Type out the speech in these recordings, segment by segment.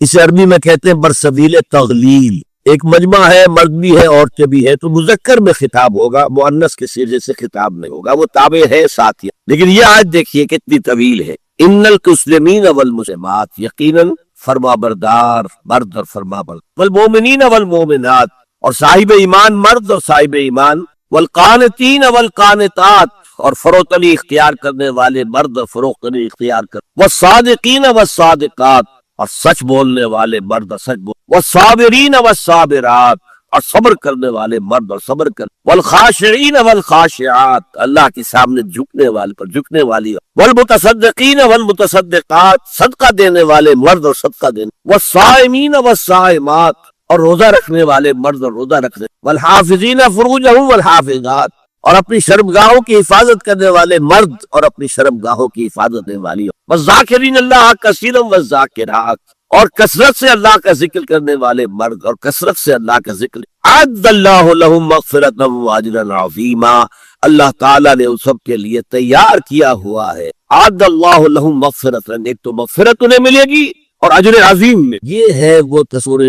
اسے عربی میں کہتے ہیں برسبیل تغلیل. ایک مجمع ہے، مرد بھی ہے عورتیں بھی ہے، تو مذکر میں خطاب ہوگا، مؤنث کے صیغے سے خطاب نہیں ہوگا، وہ تابع ہے ساتھ ہی. لیکن یہ آیت دیکھیے کتنی طویل ہے. ان المسلمین والمسلمات، یقیناً فرما بردار مرد اور فرما بردار، والمؤمنین والمؤمنات، اور صاحب ایمان مرد اور صاحب ایمان، والقانتین والقانتات، اور فروتنی اختیار کرنے والے مرد اور فروتنی اختیار کرنے، والصادقین والصادقات، اور سچ بولنے والے مرد اور سچ والصابرین والصابرات، اور صبر کرنے والے مرد اور صبر کرنے، والخاشعین والخاشعات، اللہ کے سامنے جھکنے والے پر جھکنے والی، والمتصدقین والمتصدقات، صدقہ دینے والے مرد اور صدقہ دینے، والصائمین والصائمات، اور روزہ رکھنے والے مرد اور روزہ رکھنے، والحافظین فروجہم والحافظات، اور اپنی شرمگاہوں کی حفاظت کرنے والے مرد اور اپنی شرمگاہوں کی حفاظت کرنے والی، والذاکرین اللہ کثیرا والذاکرات، اور کثرت سے اللہ کا ذکر کرنے والے مرد اور کثرت سے اللہ کا ذکر. اعد اللہ لہم مغفرۃ واجرا عظیما، اللہ تعالیٰ نے اس سب کے لیے تیار کیا ہوا ہے. اعد اللہ لہم مغفرۃ، ایک تو مغفرت انہیں ملے گی اور اجر عظیم میں. یہ ہے وہ تصور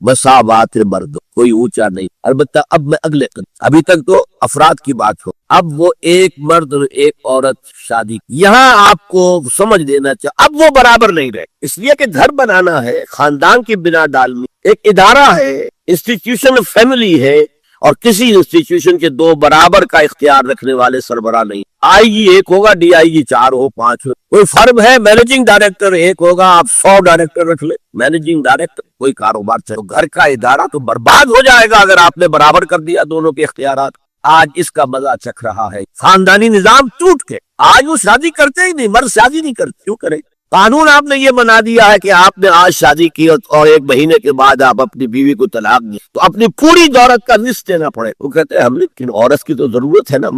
مساوات مرد، کوئی اونچا نہیں. البتہ اب میں اگلے ابھی تک تو افراد کی بات ہو، اب وہ ایک مرد اور ایک عورت شادی، یہاں آپ کو سمجھ دینا چاہیے اب وہ برابر نہیں رہے، اس لیے کہ گھر بنانا ہے، خاندان کی بنا ڈالنی، ایک ادارہ ہے، انسٹیٹیوشن فیملی ہے، اور کسی انسٹیٹیوشن کے دو برابر کا اختیار رکھنے والے سربراہ نہیں. آئی جی ایک ہوگا، ڈی آئی جی 4 ہو 5 ہو. کوئی فرم ہے، مینیجنگ ڈائریکٹر ایک ہوگا، آپ 100 ڈائریکٹر رکھ لیں. مینیجنگ ڈائریکٹر کوئی کاروبار چلو، گھر کا ادارہ تو برباد ہو جائے گا اگر آپ نے برابر کر دیا دونوں کے اختیارات. آج اس کا مزہ چکھ رہا ہے خاندانی نظام ٹوٹ کے. آج وہ شادی کرتے ہی نہیں، مرد شادی نہیں کرتے، کیوں کرے؟ قانون آپ نے یہ بنا دیا ہے کہ آپ نے آج شادی کی اور 1 مہینے کے بعد آپ اپنی بیوی کو طلاق دی تو اپنی پوری دولت کا نصف دینا پڑے. وہ کہتے ہیں ہم لیکن عورت کی تو ضرورت ہے نا،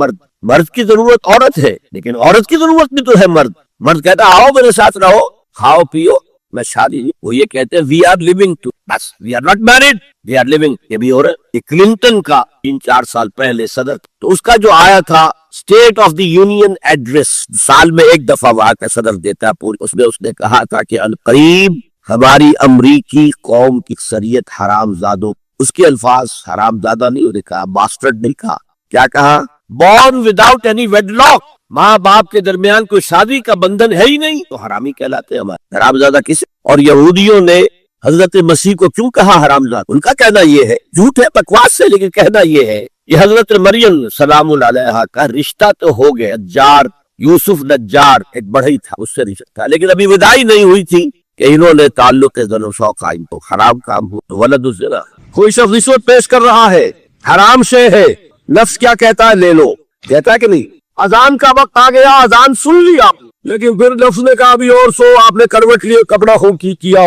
مرد کی ضرورت عورت ہے، لیکن عورت کی ضرورت بھی تو ہے مرد. مرد کہتا ہے آؤ میرے ساتھ رہو، کھاؤ پیو، میں شادی نہیں. وہ یہ کہتے ہیں وی آر لیونگ ٹو، بس we are not married, we are living. یہ بھی ہو رہا ہے. یہ کلنٹن کا 3-4 سال پہلے صدر، تو اس کا جو آیا تھا state of the union address, سال میں 1 دفعہ وہاں کا صدر دیتا ہے پوری، اس میں اس نے کہا تھا کہ القریب ہماری امریکی قوم کی اکثریت حرام زادوں، اس کے الفاظ حرام زادہ نہیں، انہوں نے کہا باسٹرڈ نہیں کہا، کیا کہا؟ Born without any wedlock, ماں باپ کے درمیان کوئی شادی کا بندھن ہے ہی نہیں، تو حرامی کہلاتے ہیں ہمارے. حرام زادہ کسے؟ اور یہودیوں نے حضرت مسیح کو کیوں کہا حرام زادہ؟ ان کا کہنا یہ ہے، جھوٹ ہے بکواس سے، لیکن کہنا یہ ہے یہ حضرت مریم سلام علیہا کا رشتہ تو ہو گیا، نجار یوسف نجار ایک بڑھئی تھا، اس سے رشتہ تھا، لیکن ابھی وداعی نہیں ہوئی تھی کہ انہوں نے تعلق زن و شوق قائم کو حرام کام ہو. ولد الزنا، کوئی شخص رشوت پیش کر رہا ہے، حرام شے ہے، نفس کیا کہتا ہے؟ لے لو، کہتا ہے کہ نہیں؟ اذان کا وقت آ گیا، اذان سن لی آپ، لیکن پھر نفس نے کہا ابھی اور سو، آپ نے کروٹ لیے، کپڑا خو کیا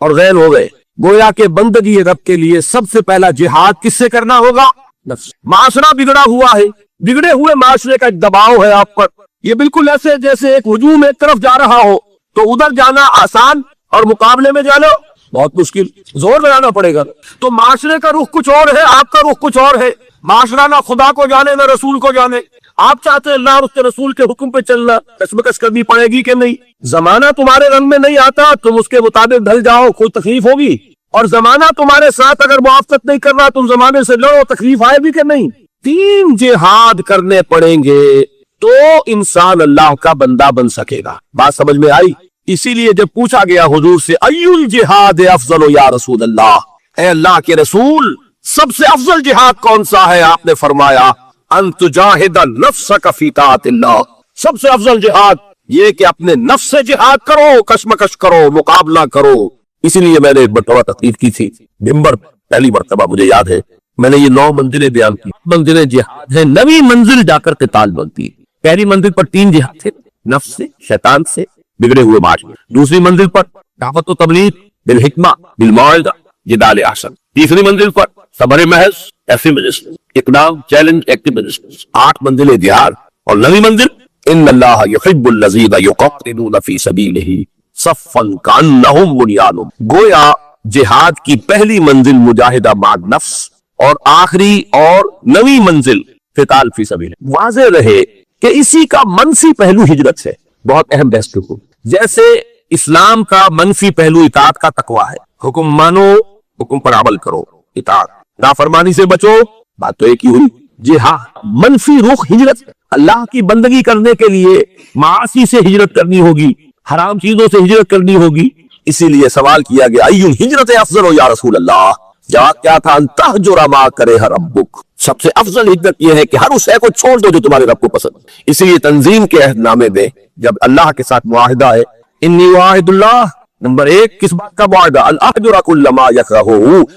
اور غین ہو گئے. گویا کہ بندگی رب کے لیے سب سے پہلا جہاد کس سے کرنا ہوگا؟ نفس. معاشرہ بگڑا ہوا ہے، بگڑے ہوئے معاشرے کا ایک دباؤ ہے آپ پر. یہ بالکل ایسے جیسے ایک ہجوم ایک طرف جا رہا ہو تو ادھر جانا آسان اور مقابلے میں جانا بہت مشکل، زور لگانا پڑے گا. تو معاشرے کا رخ کچھ اور ہے، آپ کا رخ کچھ اور ہے. معاشرہ نہ خدا کو جانے نہ رسول کو جانے. آپ چاہتے ہیں اللہ اور اس کے رسول کے حکم پہ چلنا، کشمکش کرنی پڑے گی کہ نہیں؟ زمانہ تمہارے رنگ میں نہیں آتا، تم اس کے مطابق ڈھل جاؤ، کوئی تکلیف ہوگی. اور زمانہ تمہارے ساتھ اگر موافقت نہیں کر رہا، تم زمانے سے لڑو، تکلیف آئے بھی کہ نہیں؟ 3 جہاد کرنے پڑیں گے تو انسان اللہ کا بندہ بن سکے گا. بات سمجھ میں آئی؟ اسی لیے جب پوچھا گیا حضور سے ای الجہاد افضل یا رسول اللہ، اے اللہ کے رسول سب سے افضل جہاد کون سا ہے؟ آپ نے فرمایا ان تجاہد نفسک فی طاعت اللہ. سب سے افضل جہاد یہ کہ اپنے نفس سے جہاد کرو، کشمکش کرو، مقابلہ کرو. اسی لیے میں نے ایک مرتبہ تقریر کی تھی ممبر، پہلی مرتبہ مجھے یاد ہے، میں نے یہ 9 منزلیں بیان کی. منزلیں جہاد ہیں، 9ویں منزل جا کر قتال بنتی ہے. پہلی منزل پر 3 جہاد تھے، نفس سے، شیطان سے، بگڑے ہوئے معاشرے. دوسری منزل پر دعوت و تبلیغ بالحکمہ بالموعظہ جدال احسن. تیسری منزل پر صبر محض ایفیمنسٹ، اقدام چیلنج ایکٹیویسٹ. 8 منزلیں جہاد. اور 9ویں منزل ان اللہ یحب الذین یقاتلون فی سبیلہ صفا کانہم بنیان. گویا جہاد کی پہلی منزل مجاہدہ مع نفس اور آخری اور 9ویں منزل قتال فی سبیل. واضح رہے کہ اسی کا منفی پہلو ہجرت ہے. بہت اہم بحث کو، جیسے اسلام کا منفی پہلو اطاعت کا تقویٰ ہے. حکم مانو, حکم پر عمل کرو, اطاعت. نافرمانی سے بچو, بات تو ایک ہی ہوئی. جی ہاں, منفی رخ ہجرت. اللہ کی بندگی کرنے کے لیے معاصی سے ہجرت کرنی ہوگی, حرام چیزوں سے ہجرت کرنی ہوگی. اسی لیے سوال کیا گیا ای الہجرت افضل یا رسول اللہ. جواب کیا تھا؟ ان تہجر ما کرہ ربک. سب سے افضل ہجرت یہ ہے کہ ہر اس شے کو چھوڑ دو جو تمہارے رب کو پسند. اسی لیے تنظیم کے عہد نامے میں جب اللہ کے ساتھ معاہدہ ہے, انی واحد اللہ, نمبر 1 کس بات کا معاہدہ؟ الاحجر کل ما یکرہ,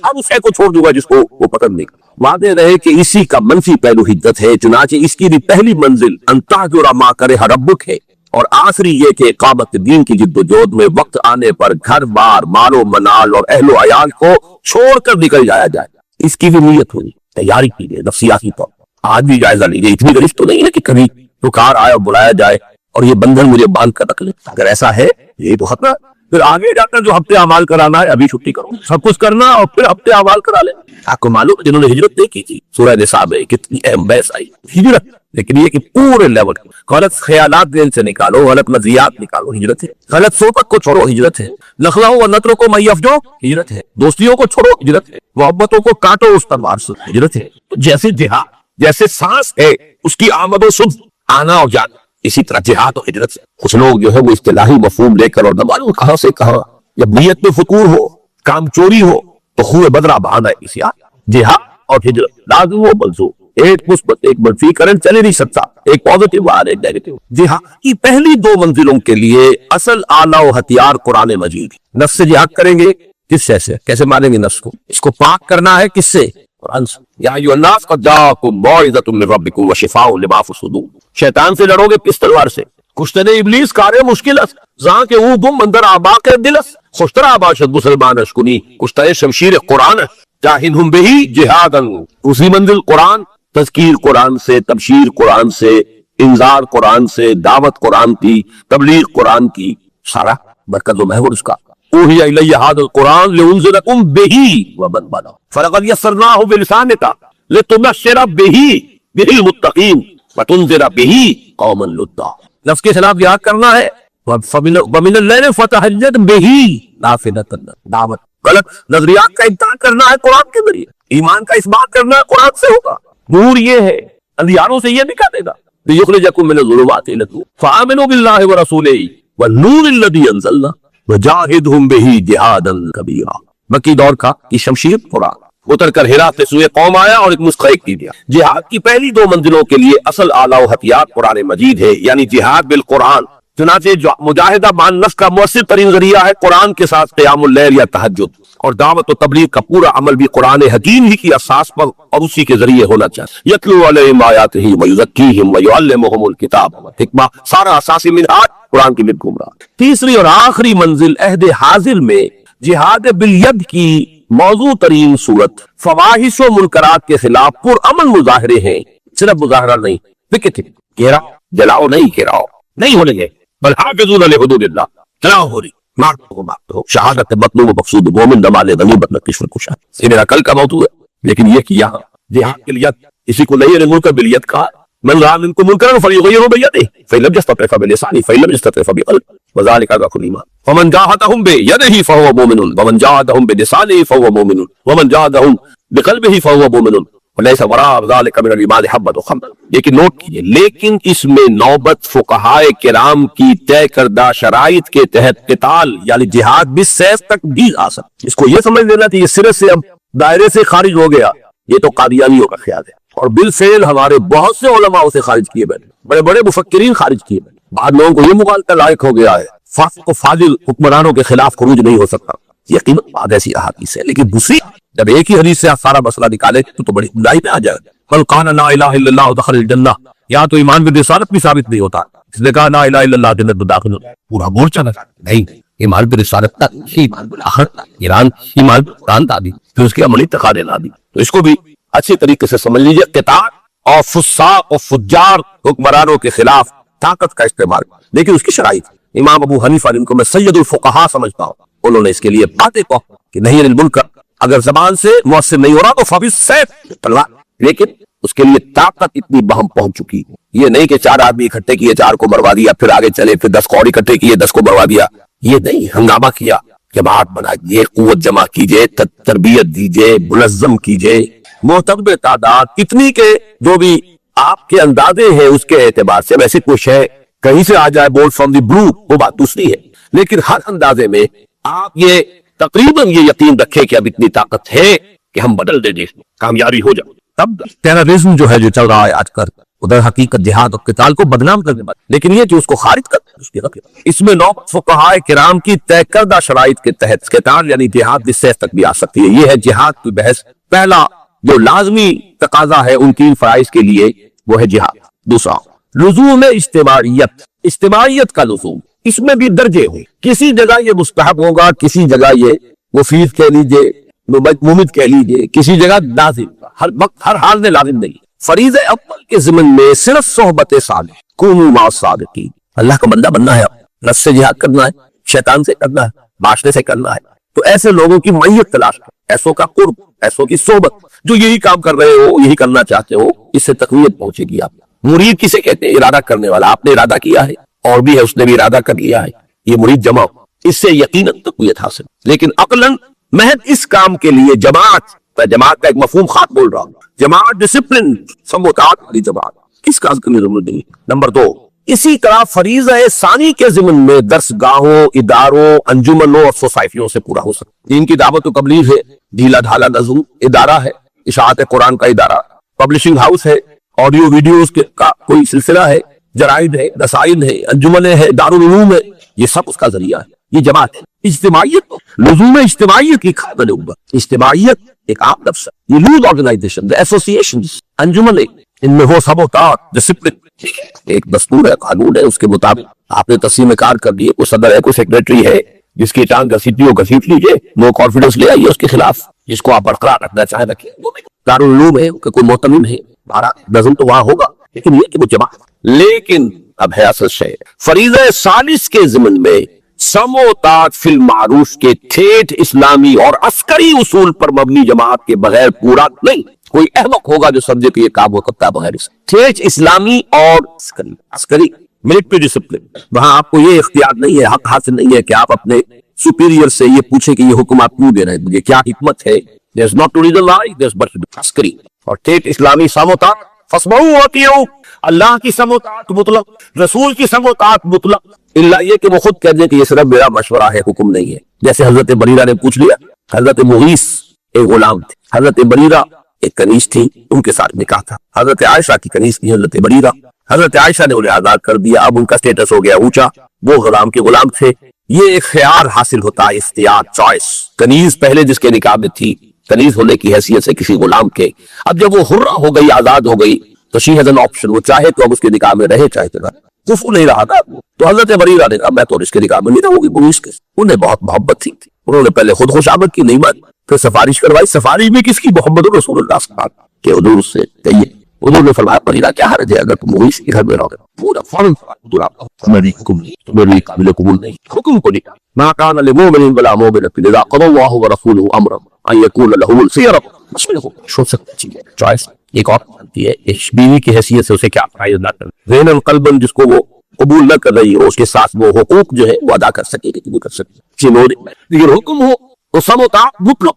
ہر اس شے کو چھوڑ دوں گا جس کو وہ پسند نہیں. وعدے رہے کہ اسی کا منفی پہلو ہجرت ہے. چنانچہ اس کی بھی پہلی منزل ان تہجر ما کرہ ربک ہے, اور آخری یہ کہ اقامت دین کی جد و جہد میں وقت آنے پر گھر بار, مال و منال اور اہل و عیال کو چھوڑ کر نکل جایا جائے. اس کی بھی نیت ہوئی, تیاری کیجیے نفسیاتی طور. آج بھی جائزہ لیجیے, اتنی غریب تو نہیں ہے کہ کبھی پکار آئے اور بلایا جائے اور یہ بندھن مجھے باندھ کر رکھ لے. اگر ایسا ہے یہ تو خطرہ. پھر آگے جا کر جو ہفتے اعمال کرانا ہے ابھی چھٹی کرو, سب کچھ کرنا اور پھر ہفتے اعمال کرا لیں. آپ کو معلوم ہے جنہوں نے ہجرت نہیں کی تھی, سورہ نساء میں کتنی اہم بحث آئی ہجرت. لیکن یہ کہ پورے لیول غلط خیالات دل سے نکالو, غلط نظریات نکالو, ہجرت ہے. غلط صحبت کو چھوڑو, ہجرت ہے. نخلہ و نطروں کو میف جو, ہجرت ہے. دوستیوں کو چھوڑو, ہجرت ہے. محبتوں کو کاٹو اس تلوار سے, ہجرت ہے. جیسے جہاد, جیسے سانس ہے اس کی آمد و سب, آنا اور جانا, اسی طرح جہاد و ہجرت سے. کچھ لوگ جو ہے وہ اصطلاحی مفہوم لے کر اور نہ معلوم کہاں سے کہاں, جب نیت میں فتور ہو, کام چوری ہو تو خوہ بدرہ بہانا ہے کسی. جہاد اور ہجرت لازم و منصوب, ایک مثبت ایک منفی کرنٹ چلے نہیں سکتا, ایک پازیٹو اور ایک نیگیٹو. جہاد کی پہلی 2 منزلوں کے لیے اصل آلہ و ہتھیار قرآن مجید. نفس سے جہاد کریں گے کس شے سے؟ کیسے مانیں گے نفس کو؟ اس کو پاک کرنا ہے کس سے؟ قرآن سے. یا ایھا الناس قد جاءکم موعظۃ من ربکم وشفاء لما فی الصدور. شیطان سے لڑو گے کس تلوار سے؟ کشتن ابلیس کارے مشکل است, زاں کے او گم اندر آباق دلس, خوشترا باشد مسلمان اشکنی, کشتہ شمشیر قرآن جاہدہم بہی جہادا. دوسری منزل قرآن, تذکیر قرآن سے, تبشیر قرآن سے, انذار قرآن سے, دعوت قرآن کی, تبلیغ قرآن کی, سارا برکت و محور اس کا. اوحی الی ھذا القرآن لانذرکم بہ ومن بلغ فلقد یسرناہ بلسانک لتبشر بہ المتقین وتنذر بہ قوما لدا. نفس کے خلاف جہاد کرنا ہے. ومن اللیل فتہجد بہ نافلۃ, دعوت. غلط نظریات کا انکار کرنا ہے قرآن کے ذریعے, ایمان کا اس بات کرنا ہے قرآن سے ہوگا. نور یہ ہے, اندھیاروں سے یہ نکالے گا. لِيُخْرِجَكُم مِّنَ الظُّلُمَاتِ إِلَى النُّورِ فَآمِنُوا بِاللَّهِ وَرَسُولِهِ وَالنُّورِ الَّذِي أَنزَلْنَا وَجَاهِدْهُم بِهِ جِهَادًا كَبِيرًا. مکی دور کا کی شمشیر قرآن اتر کر ہرا سے سوئے قوم آیا اور ایک مستحق کی دیا. جہاد کی پہلی 2 منزلوں کے لیے اصل آلہ و ہتھیار قرآن مجید ہے, یعنی جہاد بالقرآن. چنانچہ مجاہدہ مان نفس کا مؤثر ترین ذریعہ ہے قرآن کے ساتھ قیام اللیل یا تہجد, اور دعوت و تبلیغ کا پورا عمل بھی قرآن حکیم ہی کی اساس پر اور اسی کے ذریعے ہونا چاہیے. یتلو علیہم آیاتہ ویزکیہم ویعلمہم الکتاب والحکمہ, سارا اساسی منہاج قرآن کی مد گمراہ. تیسری اور آخری منزل عہد حاضر میں جہاد بالید کی موضوع ترین صورت فواحش و منکرات کے خلاف پرامن مظاہرے ہیں. صرف مظاہرہ نہیں, فکر گھیراؤ, جلاؤ نہیں, گھیراؤ نہیں ہونے گے, بل حافظون لحدود اللہ, چلاؤ ہو رہی, مارتے ہو. شہادت مطلوب و مقصود مومن نمال غنیمت میں کشور کشا. یہ میرا کل کا موضوع ہے, لیکن یہ کہ یہاں جہاد کے لیے اسی کو نہیں منکر بالیت کہا. من رأى منکم منکرا فلیغیرہ بیدہ فإن لم یستطع فبلسانہ فإن لم یستطع فبقلبہ وذلک اضعف الایمان. ومن جاہدہم بیدہ فہو مؤمن ومن جاہدہم بلسانہ فہو مؤمن ومن جاہدہم بقلبہ فہو مؤمن ولیس وراء ذلک من الایمان حبۃ خردل. لیکن نوٹ کیجئے, لیکن اس میں نوبت فقہائے کرام کی طے کردہ شرائط کے تحت قتال یعنی جہاد بالسیف تک بھی آ سکتا. اس کو یہ سمجھ لینا کہ یہ صرف سے اب دائرے سے خارج ہو گیا, یہ تو قادیانیوں کا خیال ہے, اور بالفعل ہمارے بہت سے علماء اسے خارج کیے بیٹھے, بڑے بڑے مفکرین خارج کیے بیٹھے. بعض لوگوں کو یہ مغالطہ لائق ہو گیا ہے فاسق و فاضل حکمرانوں کے خلاف خروج نہیں ہو سکتا. یقیناً بعض ایسی احادیث ہے, لیکن دوسری جب ایک ہی حدیث سے سارا مسئلہ نکالے تو بڑی گمراہی میں آ جائے گا. من قال لا الہ الا اللہ دخل الجنہ, یا تو ایمان بالرسالت بھی ثابت نہیں ہوتا. اس نے کہا لا الہ الا اللہ جنت میں داخل ہوتا, پورا مورچہ لگا نہیں. ایمان بالرسالت تھا, ایمان بالآخرت, ایران ایمان قرآن تعبیر, پھر اس کے عملی تقاضے لا دی. تو اس کو بھی اچھی طریقے سے سمجھ لیجئے. قتال اور فساق اور فجار حکمرانوں کے خلاف طاقت کا استعمال, لیکن اس کی شرائط. امام ابو حنیفہ جن کو میں سید الفقہاء سمجھتا ہوں, انہوں نے اس کے لیے باتیں کہا کہ نہیں المنکر, اگر زبان سے مؤثر نہیں ہو رہا تو فبالسیف, تلوار. لیکن اس کے لیے طاقت اتنی بہم پہنچ چکی, یہ نہیں کہ 4 آدمی اکٹھے کیے 4 کو مروا دیا, پھر آگے چلے, پھر 10 اور اکٹھے کیے 10 کو مروا دیا. یہ نہیں ہنگامہ کیا، جماعت بنا دیجیے، قوت جمع کیجیے، تربیت دیجیے، منظم کیجیے، معتبر تعداد کتنی کے جو بھی آپ کے اندازے ہیں اس کے اعتبار سے، ویسے کچھ ہے کہیں سے آ جائے بول فرام دی بلو وہ بات دوسری ہے، لیکن ہر اندازے میں آپ یہ تقریباً یہ یقین رکھیں کہ اب اتنی طاقت ہے کہ ہم بدل دیں، کامیابی ہو جائے۔ تب ٹیررزم جو ہے جو چل رہا ہے آج کل، ادھر حقیقت جہاد اور قتال کو بدنام کرنے والا، لیکن یہ کہ اس کو خارج کرتے، اس میں نو فقہاء کرام کی طے کردہ شرائط کے تحت قتال یعنی جہاد کی سیف تک بھی آ سکتی ہے۔ یہ ہے جہاد کی بحث۔ پہلا جو لازمی تقاضا ہے ان 3 فرائض کے لیے وہ ہے جہاد۔ دوسرا لزوم اجتماعیت، اجتماعیت کا لزوم، اس میں بھی درجے ہوں، کسی جگہ یہ مستحب ہوگا، کسی جگہ یہ مفید کہہ لیجئے، ممد کہہ لیجئے، کسی جگہ لازم، ہر وقت ہر حال میں لازم نہیں۔ فریضہ اول کے ضمن میں صرف صحبت صالح، کونوا مع الصادقین، اللہ کا بندہ بننا ہے، نفس سے جہاد کرنا ہے، شیطان سے کرنا ہے، معاشرے سے کرنا ہے، تو ایسے لوگوں کی معیت تلاش کرو، ایسوں کا قرب، ایسوں کی صحبت، جو یہی کام کر رہے ہو، یہی کرنا چاہتے ہو، اس سے تقویت پہنچے گی آپ۔ مرید کسے کہتے ہیں؟ ارادہ کرنے والا، آپ نے ارادہ کیا ہے اور بھی ہے اس نے بھی ارادہ کر لیا ہے، یہ مرید جمع ہو، اس سے یقیناً تقویت حاصل۔ لیکن عقلاً محض اس کام کے لیے جماعت کا ایک مفہوم خاص بول رہا ہوں، جماعت ڈسپلن، سموتات والی جماعت، کس کام کی ضرورت نہیں۔ نمبر 2، اسی طرح فریضہ ثانی کے ضمن میں درس گاہوں، اداروں، انجمنوں اور سوسائٹیوں سے پورا ہو سکتا ہے۔ ان کی دعوت و تبلیغ ہے، ڈھیلا ڈھالا نظم ادارہ ہے، اشاعت قرآن کا ادارہ، پبلشنگ ہاؤس ہے، آڈیو ویڈیوز کا کوئی سلسلہ ہے، جرائد ہے، رسائل ہے، انجمنیں ہے، دارالعلوم ہے، یہ سب اس کا ذریعہ ہے، یہ جماعت ہے۔ اجتماعیت، لزوم اجتماعیت کی خاطر اجتماعیت ایک عام لفظ ہے، یہ لوز آرگنائزیشن، ایسوسیشنز، انجمنیں، ان میں ہو سبوتات، ڈسپلن، ایک دستور ہے، قانون ہے، اس کے مطابق آپ نے تقسیم کار کر دیے، کوئی صدر ہے، کوئی سیکریٹری ہے، جس کی ٹانگ گھسیٹی ہو گھسیٹ لیجیے، نو کانفیڈنس لے آئیے اس کے خلاف، جس کو آپ برقرار رکھنا چاہیں رکھیں۔ دارالعلوم ہے کہ کوئی محتمم ہے، نظم تو وہاں ہوگا، لیکن یہ کہ وہ جماعت۔ لیکن اب ہے اصل شے، فریضہ ثالث کے ضمن میں سم و طاعت فی المعروف کے ٹھیٹھ اسلامی اور عسکری اصول پر مبنی جماعت کے بغیر پورا نہیں۔ کوئی احمق ہوگا جو سمجھے کہ یہ کام ہو سکتا ہے بغیر اس ٹھیٹھ اسلامی اور عسکری ملٹری ڈسپلن، وہاں آپ کو یہ اختیار نہیں ہے، حق حاصل نہیں ہے کہ آپ اپنے سپیریئر سے یہ پوچھیں کہ یہ حکم آپ کیوں دے رہے ہیں، مجھے کیا حکمت ہے۔ There's not to read a lie, there's but to be عسکری اور ٹھیٹھ اسلامی سم و طاعت، فاسمعوا واطیعوا، اللہ کی سم و طاعت مطلق، رسول کی سم و طاعت مطلق، اللہ یہ کہ وہ خود کہہ دیں کہ یہ صرف میرا مشورہ ہے، حکم نہیں ہے۔ جیسے حضرت بریرہ نے پوچھ لیا، حضرت مغیث ایک غلام تھے، حضرت بریرہ ایک کنیز تھی، ان کے ساتھ نکاح تھا، حضرت عائشہ کی کنیز تھی حضرت بریرہ، حضرت عائشہ نے انہیں آزاد کر دیا، اب ان کا سٹیٹس ہو گیا اونچا، وہ غلام کے غلام تھے۔ یہ ایک خیار حاصل ہوتا ہے، اختیار، چوائس۔ کنیز پہلے جس کے نکاح میں تھی، کنیز ہونے کی حیثیت سے کسی غلام کے، اب جب وہ حرہ ہو گئی، آزاد ہو گئی، تو شی ہیز این آپشن، وہ چاہے تو اب اس کے نکاح میں رہے، چاہے تو کفر نہیں رہا تھا۔ تو حضرت بریرہ نے کہا میں تو اس کے نکاح میں نہیں رہوں گی، مغیث کے، انہیں بہت محبت تھی، انہوں نے پہلے خود خوشامد کی، نہیں مانی، پھر سفارش کروائی، سفارش بھی کس کی؟ محمد رسول اللہ صلی اللہ علیہ وسلم کہ حضور سے کہیے۔ حضور نے فرمایا بریرہ کیا حرج ہے اگر تم مغیث کے گھر میں رہو گے؟ پورا فوراً حضور آپ کا میری حکم نہیں، تمہاری قابل قبول نہیں، حکم کو نہیں۔ ما كان لمؤمن ولا مؤمنة اذا قضى الله ورسوله امرا ان يكون لهم الخيرة من امرهم۔ چھوڑ سکتا چیز ہے، چوائس ایک اور بنتی ہے، ایک بیوی کی حیثیت سے اسے کیا فرائض ادا کرنا، ذہن قلباً جس کو وہ قبول نہ کر رہی ہو، اس کے ساتھ وہ حقوق جو ہے وہ ادا کر سکے کہ نہیں کر سکے، لیکن حکم ہو تو سم و طاعت مطلق۔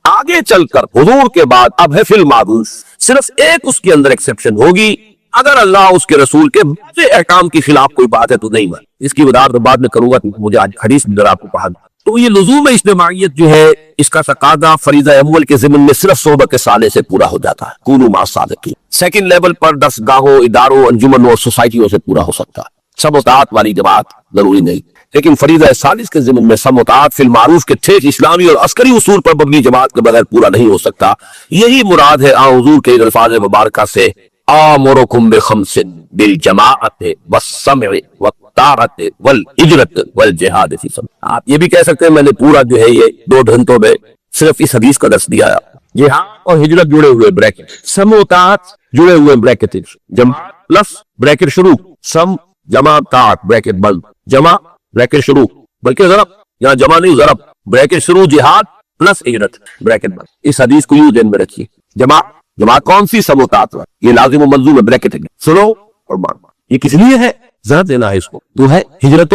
آگے چل کر حضور کے بعد اب ہے فی المعروف، صرف ایک اس کے اندر ایکسیپشن ہوگی، اگر اللہ اس کے رسول کے احکام کے خلاف کوئی بات ہے تو نہیں مان۔ اس کی وضاحت بعد میں کروں گا، مجھے آج حدیث میں آپ کو پڑھا دوں۔ تو یہ لزوم اجتماعیت جو ہے، اس کا تقاضا فریضہ اول کے ضمن میں صرف صحبت صالح سے پورا ہو جاتا ہے، کونوا مع الصادقین۔ سیکنڈ لیول پر درس گاہوں، اداروں، انجمنوں اور سوسائٹیوں سے پورا ہو سکتا ہے، سم و طاعت والی جماعت ضروری نہیں۔ لیکن فریضہ ثالث کے ضمن میں سم و طاعت فی المعروف کے ٹھیک اسلامی اور عسکری اصول پر مبنی جماعت کے بغیر پورا نہیں ہو سکتا۔ یہی مراد ہے حضور کے الفاظ مبارکہ سے، آمرکم بخمس بالجماعت والسمع والطاعت والہجرت والجہاد فی سبیل۔ آپ یہ بھی کہہ سکتے ہیں میں نے پورا جو ہے یہ 2 گھنٹوں میں صرف اس حدیث کا درس دیا ہے۔ جہاد اور ہجرت جڑے ہوئے بریکٹ، سم و طاعت جڑے ہوئے بریکٹ، جماعت لفظ بریکٹ شروع، سم جمع طاعت بریکٹ بند، جمع بریکٹ شروع، بلکہ ضرب، یہاں جمع نہیں ضرب، بریکٹ شروع جہاد پلس ہجرت بریکٹ بند۔ اس حدیث کو یوں ذہن میں رکھیے، جماعت کون سی؟ سم و طاعت، یہ لازم و ملزوم ہے، بریکٹ ہے، سنو اور مان، یہ کس لیے ہے؟ ذرا دینا ہے اس کو، تو ہے ہجرت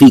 3।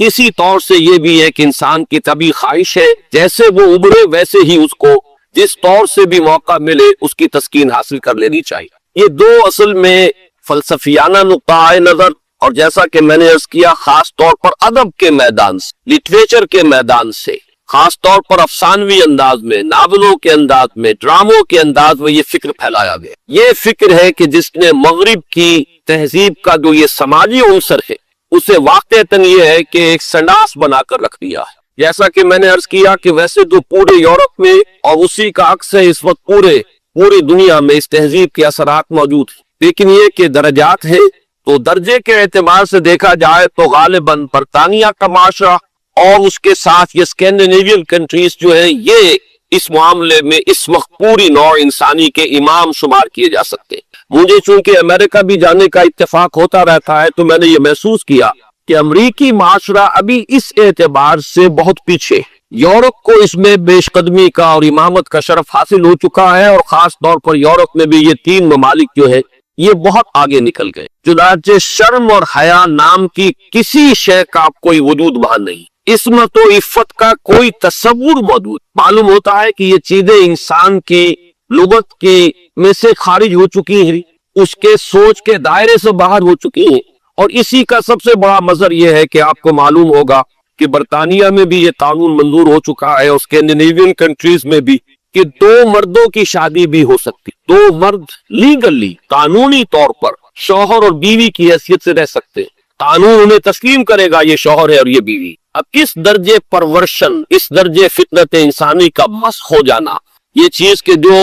اسی طور سے یہ بھی ہے کہ انسان کی طبی خواہش ہے جیسے وہ ابھرے ویسے ہی اس کو جس طور سے بھی موقع ملے اس کی تسکین حاصل کر لینی چاہیے۔ یہ دو اصل میں فلسفیانہ نقطۂ نظر، اور جیسا کہ میں نے عرض کیا خاص طور پر ادب کے میدان سے، لٹریچر کے میدان سے، خاص طور پر افسانوی انداز میں، ناولوں کے انداز میں، ڈراموں کے انداز میں یہ فکر پھیلایا گیا۔ یہ فکر ہے کہ جس نے مغرب کی تہذیب کا جو یہ سماجی عنصر ہے اسے واقعتاً یہ ہے کہ ایک سنڈاس بنا کر رکھ دیا ہے۔ جیسا کہ میں نے عرض کیا کہ ویسے تو پورے یورپ میں اور اسی کا عکس ہے اس وقت پوری دنیا میں اس تہذیب کے اثرات موجود ہیں، لیکن یہ کہ درجات ہیں، تو درجے کے اعتبار سے دیکھا جائے تو غالباً برطانیہ کا معاشرہ اور اس کے ساتھ یہ اسکینڈینیوین کنٹریز جو ہیں یہ اس معاملے میں اس وقت پوری نوع انسانی کے امام شمار کیے جا سکتے ہیں۔ مجھے چونکہ امریکہ بھی جانے کا اتفاق ہوتا رہتا ہے تو میں نے یہ محسوس کیا کہ امریکی معاشرہ ابھی اس اعتبار سے بہت پیچھے ہے۔ یورپ کو اس میں پیش قدمی کا اور امامت کا شرف حاصل ہو چکا ہے، اور خاص طور پر یورپ میں بھی یہ تین ممالک جو ہے یہ بہت آگے نکل گئے۔ چنانچہ شرم اور حیا نام کی کسی شے کا کوئی وجود وہاں نہیں، عصمت و عفت کا کوئی تصور موجود۔ معلوم ہوتا ہے کہ یہ چیزیں انسان کی لغت کی میں سے خارج ہو چکی ہیں، اس کے سوچ کے دائرے سے باہر ہو چکی ہیں، اور اسی کا سب سے بڑا مظہر یہ ہے کہ آپ کو معلوم ہوگا کہ برطانیہ میں بھی یہ قانون منظور ہو چکا ہے، اور اسکینڈینیوین کنٹریز میں بھی، کہ دو مردوں کی شادی بھی ہو سکتی، دو مرد لیگلی قانونی طور پر شوہر اور بیوی کی حیثیت سے رہ سکتے، قانون انہیں تسلیم کرے گا یہ شوہر ہے اور یہ بیوی۔ اب کس درجے پرورشن، اس درجے فطرت انسانی کا مسخ ہو جانا، یہ چیز کہ جو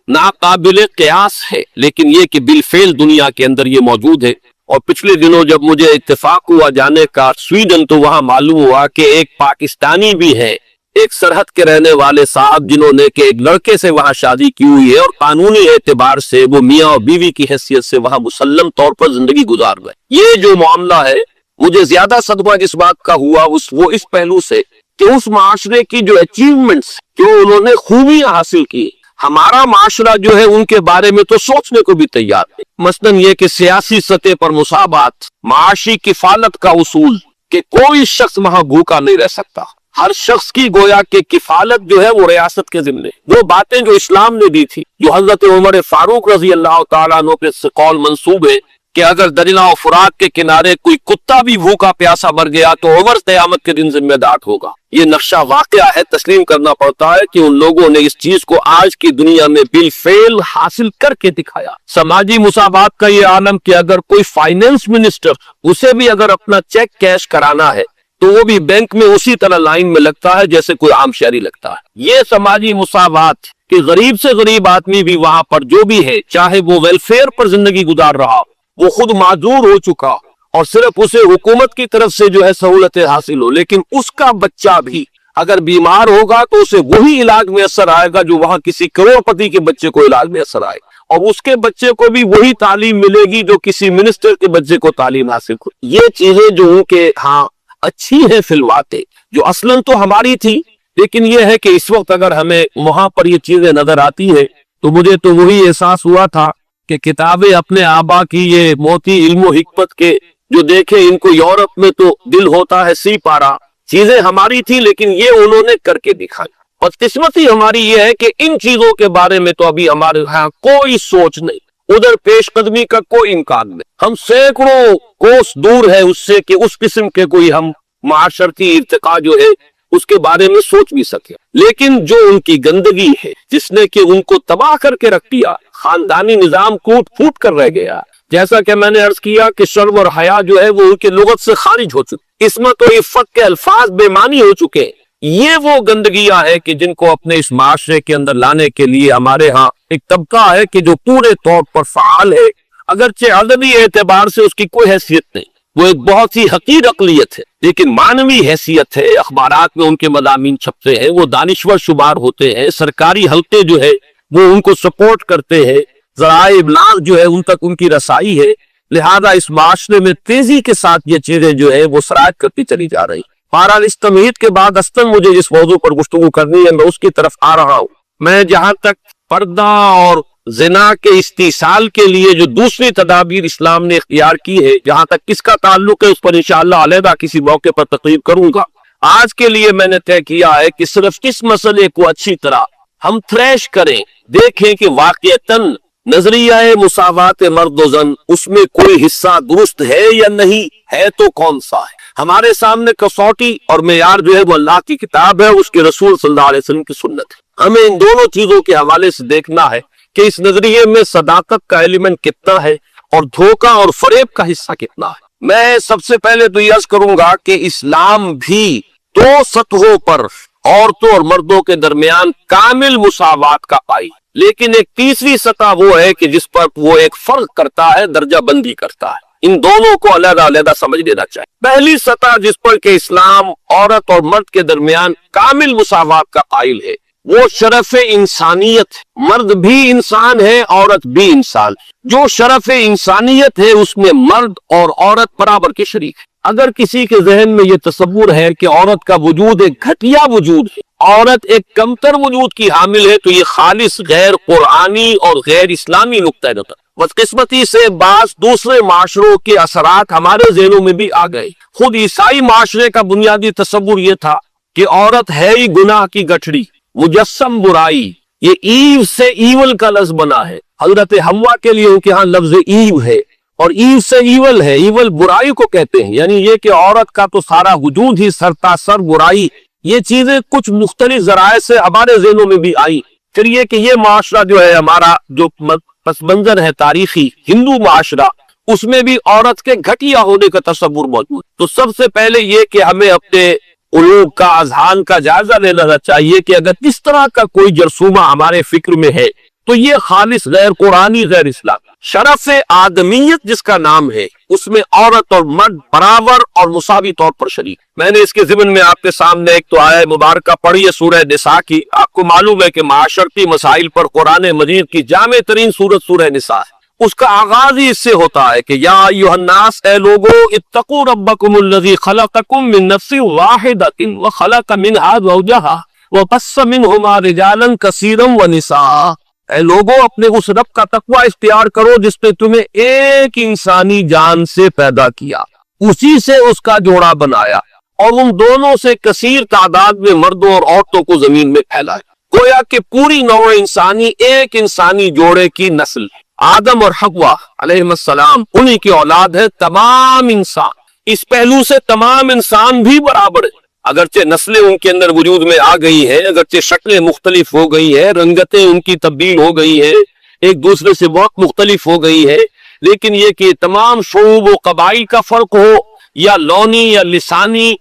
ناقابل قیاس ہے، لیکن یہ کہ بالفعل دنیا کے اندر یہ موجود ہے۔ اور پچھلے دنوں جب مجھے اتفاق ہوا جانے کا سویڈن، تو وہاں معلوم ہوا کہ ایک پاکستانی بھی ہے، ایک سرحد کے رہنے والے صاحب جنہوں نے کہ ایک لڑکے سے وہاں شادی کی ہوئی ہے، اور قانونی اعتبار سے وہ میاں اور بیوی کی حیثیت سے وہاں مسلم طور پر زندگی گزار رہے۔ یہ جو معاملہ ہے مجھے زیادہ صدمہ جس بات کا ہوا وہ اس پہلو سے کہ اس معاشرے کی جو اچیومنٹس، جو انہوں نے خوبیاں حاصل کی، ہمارا معاشرہ جو ہے ان کے بارے میں تو سوچنے کو بھی تیار ہے۔ مثلاً یہ کہ سیاسی سطح پر مساوات، معاشی کفالت کا اصول کہ کوئی شخص وہاں بھوکا نہیں رہ سکتا، ہر شخص کی گویا کہ کفالت جو ہے وہ ریاست کے ذمہ، وہ باتیں جو اسلام نے دی تھی، جو حضرت عمر فاروق رضی اللہ تعالیٰ عنہ پہ سے قول منسوب ہے کہ اگر دریائے فرات کے کنارے کوئی کتا بھی بھوکا پیاسا مر گیا تو عمر قیامت کے دن ذمہ دار ہوگا۔ یہ نقشہ واقعہ ہے، تسلیم کرنا پڑتا ہے کہ ان لوگوں نے اس چیز کو آج کی دنیا میں بالفعل حاصل کر کے دکھایا۔ سماجی مساوات کا یہ عالم کہ اگر کوئی فائنانس منسٹر، اسے بھی اگر اپنا چیک کیش کرانا ہے تو وہ بھی بینک میں اسی طرح لائن میں لگتا ہے جیسے کوئی عام شہری لگتا ہے۔ یہ سماجی مساوات کہ غریب سے غریب آدمی بھی وہاں پر جو بھی ہے، چاہے وہ ویلفیئر پر زندگی گزار رہا، وہ خود معذور ہو چکا اور صرف اسے حکومت کی طرف سے جو ہے سہولتیں حاصل ہو، لیکن اس کا بچہ بھی اگر بیمار ہوگا تو اسے وہی علاج میں اثر آئے گا جو وہاں کسی کروڑ پتی کے بچے کو علاج میں اثر آئے گا، اور اس کے بچے کو بھی وہی تعلیم ملے گی جو کسی منسٹر کے بچے کو تعلیم حاصل ہو۔ یہ چیزیں جو ان کے ہاں اچھی ہیں فلواتیں، جو اصلاً تو ہماری تھی، لیکن یہ ہے کہ اس وقت اگر ہمیں وہاں پر یہ چیزیں نظر آتی ہیں تو مجھے تو وہی احساس ہوا تھا کہ کتابیں اپنے آبا کی یہ موتی علم و حکمت کے جو دیکھیں، ان کو یورپ میں تو دل ہوتا ہے سی پارا، چیزیں ہماری تھی لیکن یہ انہوں نے کر کے دکھائی۔ بدقسمتی ہماری یہ ہے کہ ان چیزوں کے بارے میں تو ابھی ہمارے ہاں کوئی سوچ نہیں، ادھر پیش قدمی کا کوئی امکان نہیں، ہم سینکڑوں کوس دور ہے اس سے کہ اس قسم کے کوئی ہم معاشرتی ارتقاء جو ہے اس کے بارے میں سوچ بھی سکے۔ لیکن جو ان کی گندگی ہے جس نے کہ ان کو تباہ کر کے رکھ دیا، خاندانی نظام ٹوٹ پھوٹ کر رہ گیا، جیسا کہ میں نے عرض کیا کہ شرم اور حیا جو ہے وہ ان کے لغت سے خارج ہو چکے، عصمت و عفت کے الفاظ بے معنی ہو چکے۔ یہ وہ گندگیاں ہیں کہ جن کو اپنے اس معاشرے کے اندر لانے کے لیے ہمارے ہاں ایک طبقہ ہے کہ جو پورے طور پر فعال ہے، اگرچہ عددی اعتبار سے اس کی کوئی حیثیت نہیں، وہ ایک بہت ہی حقیر اقلیت ہے، لیکن معنوی حیثیت ہے، اخبارات میں ان کے مضامین چھپتے ہیں، وہ دانشور شمار ہوتے ہیں، سرکاری حلقے جو ہے وہ ان کو سپورٹ کرتے ہیں، ذرائع ابلاغ جو ہے ان تک ان کی رسائی ہے، لہذا اس معاشرے میں تیزی کے ساتھ یہ چیزیں جو ہے وہ سرایت کرتی چلی جا رہی۔ بہرحال اس تمہید کے بعد اصلاً مجھے جس موضوع پر گفتگو کرنی ہے میں اس کی طرف آ رہا ہوں۔ میں جہاں تک پردہ اور زنا کے استیصال کے لیے جو دوسری تدابیر اسلام نے اختیار کی ہے، جہاں تک کس کا تعلق ہے اس پر انشاءاللہ علیحدہ کسی موقع پر تقریر کروں گا۔ آج کے لیے میں نے طے کیا ہے کہ صرف اس مسئلے کو اچھی طرح ہم تھریش کریں، دیکھیں کہ واقعتاً نظریہ مساوات مرد و زن اس میں کوئی حصہ درست ہے یا نہیں ہے، تو کون سا ہے۔ ہمارے سامنے کسوٹی اور معیار جو ہے وہ اللہ کی کتاب ہے، اس کے رسول صلی اللہ علیہ وسلم کی سنت ہے۔ ہمیں ان دونوں چیزوں کے حوالے سے دیکھنا ہے کہ اس نظریے میں صداقت کا ایلیمنٹ کتنا ہے اور دھوکہ اور فریب کا حصہ کتنا ہے۔ میں سب سے پہلے تو یہ عرض کروں گا کہ اسلام بھی دو سطحوں پر عورتوں اور مردوں کے درمیان کامل مساوات کا قائل، لیکن ایک تیسری سطح وہ ہے کہ جس پر وہ ایک فرق کرتا ہے، درجہ بندی کرتا ہے۔ ان دونوں کو علیحدہ علیحدہ سمجھ لینا چاہیے۔ پہلی سطح جس پر کہ اسلام عورت اور مرد کے درمیان کامل مساوات کا قائل ہے، وہ شرف انسانیت ہے۔ مرد بھی انسان ہے، عورت بھی انسان۔ جو شرف انسانیت ہے اس میں مرد اور عورت برابر کے شریک ہے۔ اگر کسی کے ذہن میں یہ تصور ہے کہ عورت کا وجود ایک گھٹیا وجود ہے، عورت ایک کمتر وجود کی حامل ہے، تو یہ خالص غیر قرآنی اور غیر اسلامی نقطہ نظر۔ بدقسمتی سے بعض دوسرے معاشروں کے اثرات ہمارے ذہنوں میں بھی آ گئے۔ خود عیسائی معاشرے کا بنیادی تصور یہ تھا کہ عورت ہے ہی گناہ کی گٹھڑی، مجسم برائی۔ یہ ایو سے ایول کا لفظ بنا ہے۔ حضرت حوا کے لیے ان کے ہاں لفظ ایو ہے، اور ایو سے ایول ہے، ایول برائی کو کہتے ہیں، یعنی یہ کہ عورت کا تو سارا وجود ہی سرتا سر برائی۔ یہ چیزیں کچھ مختلف ذرائع سے ہمارے ذہنوں میں بھی آئی۔ پھر یہ کہ یہ معاشرہ جو ہے ہمارا، جو پس منظر ہے تاریخی ہندو معاشرہ، اس میں بھی عورت کے گھٹیا ہونے کا تصور موجود۔ تو سب سے پہلے یہ کہ ہمیں اپنے قلوب کا، اذہان کا جائزہ لینا چاہیے کہ اگر اس طرح کا کوئی جرثومہ ہمارے فکر میں ہے تو یہ خالص غیر قرآنی، غیر اسلامی۔ شرف آدمیت جس کا نام ہے، اس میں عورت اور مرد برابر اور مساوی طور پر شریک۔ میں نے اس کے ضمن میں آپ کے سامنے ایک تو آیہ مبارکہ پڑھی ہے سورہ نساء کی۔ آپ کو معلوم ہے کہ معاشرتی مسائل پر قرآن مجید کی جامع ترین سورت سورہ نساء ہے۔ اس کا آغاز ہی اس سے ہوتا ہے کہ یا ایھا الناس، اے لوگو، اتقوا ربکم الذی خلقکم من نفس واحدۃ وخلق منھا زوجھا وبث منھما رجالا کثیرا ونساء۔ اے لوگو، اپنے اس رب کا تقوی اختیار کرو جس نے تمہیں ایک انسانی جان سے پیدا کیا، اسی سے اس کا جوڑا بنایا، اور ان دونوں سے کثیر تعداد میں مردوں اور عورتوں کو زمین میں پھیلایا۔ گویا کہ پوری نوع انسانی ایک انسانی جوڑے کی نسل ہے۔ آدم اور حوا علیہ السلام انہی کی اولاد ہے۔ تمام انسان، اس پہلو سے تمام انسان بھی برابر ہے، اگرچہ نسلیں ان کے اندر وجود میں آ گئی ہیں، اگرچہ شکلیں مختلف ہو گئی ہیں، رنگتیں ان کی تبدیل ہو گئی ہیں، ایک دوسرے سے بہت مختلف ہو گئی ہے، لیکن یہ کہ تمام شعوب و قبائل کا فرق ہو یا لونی یا لسانی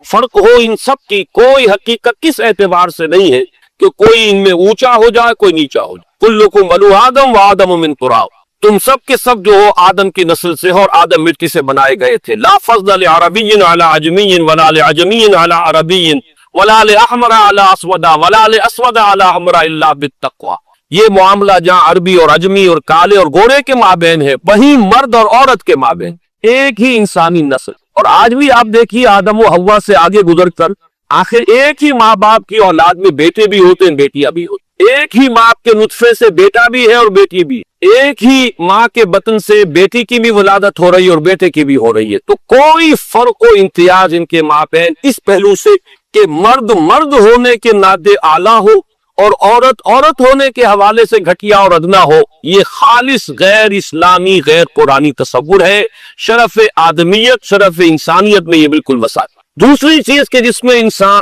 فرق ہو، ان سب کی کوئی حقیقت کس اعتبار سے نہیں ہے کہ کوئی ان میں اونچا ہو جائے، کوئی نیچا ہو جائے۔ کلکم بنو آدم و آدم من تراب، تم سب کے سب جو ہو آدم کی نسل سے ہو اور آدم مٹی سے بنائے گئے تھے۔ لا فضل لعربی علی عجمی ولا لعجمی علی عربی ولا لأحمر علی اسود ولا لأسود علی احمر الا بالتقوی۔ یہ معاملہ جہاں عربی اور عجمی اور کالے اور گورے کے مابین ہے، وہیں مرد اور عورت کے مابین ایک ہی انسانی نسل۔ اور آج بھی آپ دیکھیے آدم و حوا سے آگے گزر کر آخر ایک ہی ماں باپ کی اولاد میں بیٹے بھی ہوتے ہیں، بیٹیاں بھی ہوتی ہیں۔ ایک ہی ماں کے نطفے سے بیٹا بھی ہے اور بیٹی بھی ہے۔ ایک ہی ماں کے بطن سے بیٹی کی بھی ولادت ہو رہی ہے اور بیٹے کی بھی ہو رہی ہے۔ تو کوئی فرق و امتیاز ان کے مابین اس پہلو سے کہ مرد مرد ہونے کے نادے اعلیٰ ہو اور عورت عورت ہونے کے حوالے سے گھٹیا اور ادنا ہو، یہ خالص غیر اسلامی، غیر قرآنی تصور ہے۔ شرف آدمیت، شرف انسانیت میں یہ بالکل وسعت۔ دوسری چیز کہ جس میں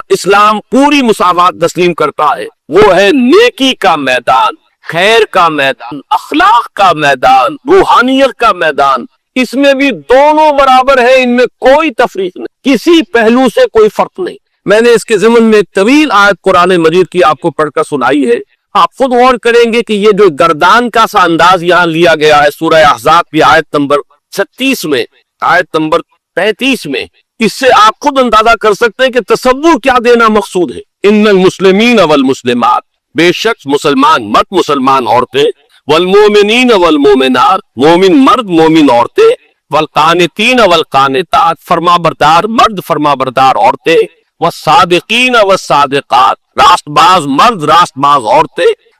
اسلام پوری مساوات تسلیم کرتا ہے، وہ ہے نیکی کا میدان، خیر کا میدان، اخلاق کا میدان، روحانیت کا میدان۔ اس میں بھی دونوں برابر ہے، ان میں کوئی تفریق نہیں، کسی پہلو سے کوئی فرق نہیں۔ میں نے اس کے ضمن میں ایک طویل آیت قرآن مجید کی آپ کو پڑھ کر سنائی ہے۔ آپ خود غور کریں گے کہ یہ جو گردان کا سا انداز یہاں لیا گیا ہے سورہ احزاب کی آیت نمبر 36 میں، آیت نمبر 35 میں، اس سے آپ خود اندازہ کر سکتے ہیں کہ تصور کیا دینا مقصود ہے۔ ان المسلمین والمسلمات، بے شک مسلمان مرد مسلمان عورتیں، والمومنین والمومنات، مومن مرد مومن عورتیں، والقانتین والقانتات، فرما بردار مرد فرما بردار عورتیں، والصادقین والصادقات، راست باز مرد راست باز عورتیں،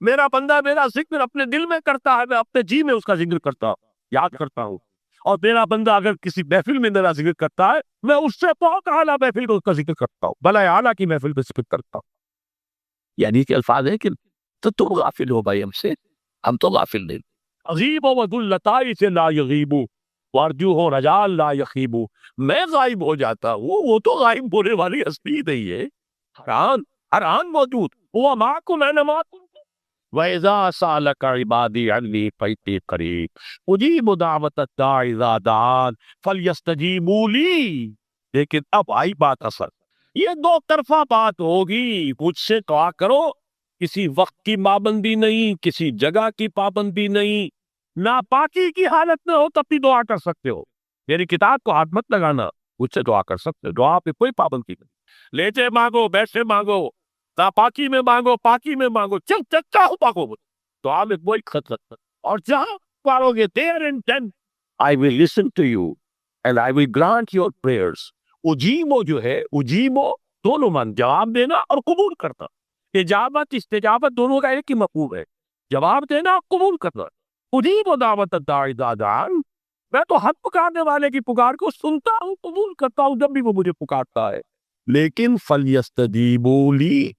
میرا بندہ میرا ذکر اپنے دل میں کرتا ہے، میں اپنے جی میں اس کا ذکر کرتا ہوں، یاد کرتا ہوں. اور میرا بندہ اگر کسی محفل میں میرا ذکر کرتا ہے، میں اس سے بہت اعلیٰ محفل کو اس کا ذکر کرتا ہوں، بھلا اعلیٰ کی محفل پہ ذکر کرتا ہوں. یعنی کہ الفاظ ہے کہ تو تم غافل ہو بھائی ہم سے، ہم تو غافل نہیں. عظیم و ودلتائی سے لا یغیبو وارجو ہو رجال لا یخیبو. میں غائب ہو جاتا ہوں، وہ تو غائب ہونے والی ہستی نہیں ہے، ہر آن موجود. وہ معکم اینما کنتم وَإِذَا سَأَلَكَ عِبَادِي عَنِّي فَإِنِّي قَرِيبٌ أُجِيبُ دَعْوَةَ الدَّاعِ إِذَا دَعَانِ فَلْيَسْتَجِیبُوا لِی. لیکن اب آئی بات اصل، یہ دو طرفہ بات ہوگی. مجھ سے دعا کرو، کسی وقت کی پابندی نہیں، کسی جگہ کی پابندی نہیں، ناپاکی کی حالت میں ہو تب بھی دعا کر سکتے ہو. میری کتاب کو ہاتھ مت لگانا، مجھ سے دعا کر سکتے ہو، دعا پہ کوئی پابندی نہیں. لیٹے مانگو، بیٹھے مانگو، ناپاکی میں مانگو، پاکی میں مانگو، چاہو پاکو. دعا میں کوئی خطرت نہیں. اور جہاں پارو گے there and then I will listen to you and I will grant your prayers. اجیمو جو ہے، اجیمو دونوں مان، جواب دینا اور قبول کرنا. اجابت استجابت دونوں کا ایک ہی مفہوم ہے، جواب دینا، قبول کرنا. اجیب دعوت الداعی اذا دعان، میں تو حق پکارنے والے کی پکار کو سنتا ہوں، قبول کرتا ہوں جب بھی وہ مجھے پکارتا ہے. لیکن فَلْيَسْتَجِیبُوا لِی،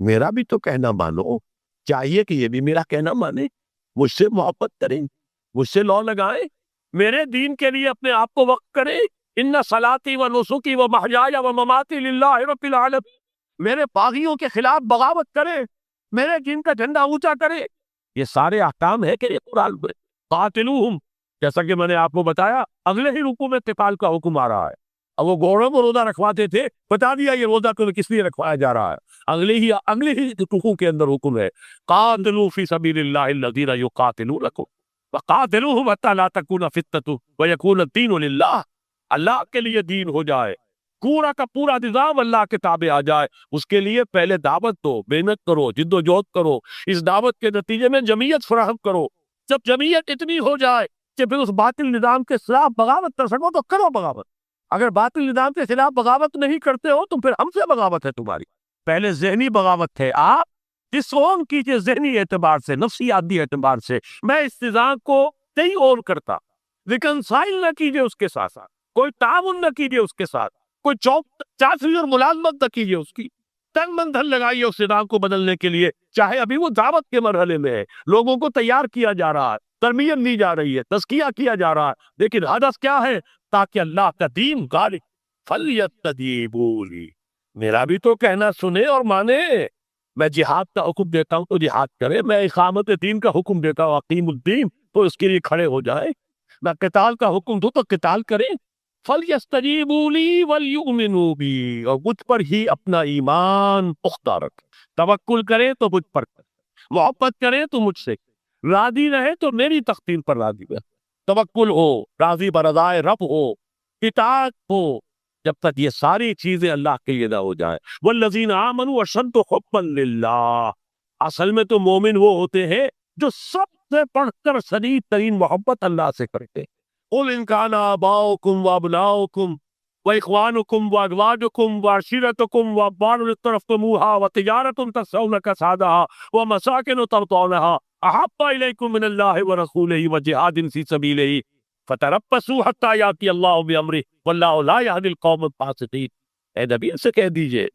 میرا بھی تو کہنا مانو. چاہیے کہ یہ بھی میرا کہنا مانے، مجھ سے محبت کریں، مجھ سے لو لگائیں، میرے دین کے لیے اپنے آپ کو وقف کریں. ان صلاتی و نسکی و محیای و مماتی للہ رب العالمین. میرے باغیوں کے خلاف بغاوت کرے، میرے دین کا جھنڈا اونچا کرے. یہ سارے احکام ہے کہ یہ قرآن میں. قاتلوہم، جیسا کہ میں نے آپ کو بتایا اگلے ہی رکوع میں قتال کا حکم آ رہا ہے. اب وہ گھوڑوں کو روزہ رکھواتے تھے، بتا دیا یہ روزہ تمہیں کس لیے رکھوایا جا رہا ہے. اگلے ہی رکوع کے اندر حکم ہے، قاتلوا فی سبیل اللہ الذین یقاتلونکم وقاتلوہم حتی لا تکون فتنۃ ویکون الدین للہ. اللہ کے لیے دین ہو جائے، پورا کا پورا نظام اللہ کے تابع آ جائے. اس کے لیے پہلے دعوت دو، محنت کرو، جد و جہد کرو. اس دعوت کے نتیجے میں جمعیت فراہم کرو. جب جمعیت اتنی ہو جائے کہ پھر اس باطل نظام کے خلاف بغاوت کر سکو تو کرو بغاوت. اگر باطل نظام کے خلاف بغاوت نہیں کرتے ہو تو پھر ہم سے بغاوت ہے تمہاری. پہلے ذہنی بغاوت ہے، آپ ڈسون کیجئے ذہنی اعتبار سے، نفسیاتی اعتبار سے. میں اس نظام کو نہیں اور کرتا، ریکنسائل نہ کیجئے اس کے ساتھ ساتھ، کوئی تعاون نہ کیجئے اس کے ساتھ، کوئی چاچی اور ملازمت نہ کیجئے اس کی. تن من دھن لگائیے اس نظام کو بدلنے کے لیے. چاہے ابھی وہ دعوت کے مرحلے میں ہے، لوگوں کو تیار کیا جا رہا ہے، تربیت دی جا رہی ہے، تزکیہ کیا جا رہا ہے، لیکن ہدف کیا ہے؟ تاکہ اللہ کا دین غالب. فَلْيَسْتَجِیبُوا لِی، میرا بھی تو کہنا سنے اور مانے. میں جہاد کا حکم دیتا ہوں تو جہاد کرے، میں اقامت دین کا حکم دیتا ہوں اقیم الدین تو اس کے لیے کھڑے ہو جائے. میں قتال کا حکم دوں تو قتال کریں. فَلْيَسْتَجِیبُوا لِی وَلْیُؤْمِنُوا بِی، اور مجھ پر ہی اپنا ایمان پختہ رکھ. توکل کرے تو مجھ پر، محبت کرے تو مجھ سے، راضی رہے تو میری تقدیر پر راضی رہے. توکل ہو، راضی برضائے رب ہو، اطاعت ہو، جب تک یہ ساری چیزیں اللہ کے لیے نہ ہو جائیں. والذین آمنوا اشد حبا للہ، اصل میں تو مومن وہ ہوتے ہیں جو سب سے بڑھ کر شدید ترین محبت اللہ سے کرتے ہیں. قل ان کان آباؤکم وابناؤکم واخوانکم وازواجکم وعشیرتکم واموال اقترفتموها وتجارۃ تخشون کسادها ومساکن ترضونها احب الیکم من اللہ ورسولہ وجہاد فی سبیلہ فتربصوا حتی یاتی اللہ بامرہ واللہ لا یہدی القوم الفاسقین. اے نبی سے کہہ دیجئے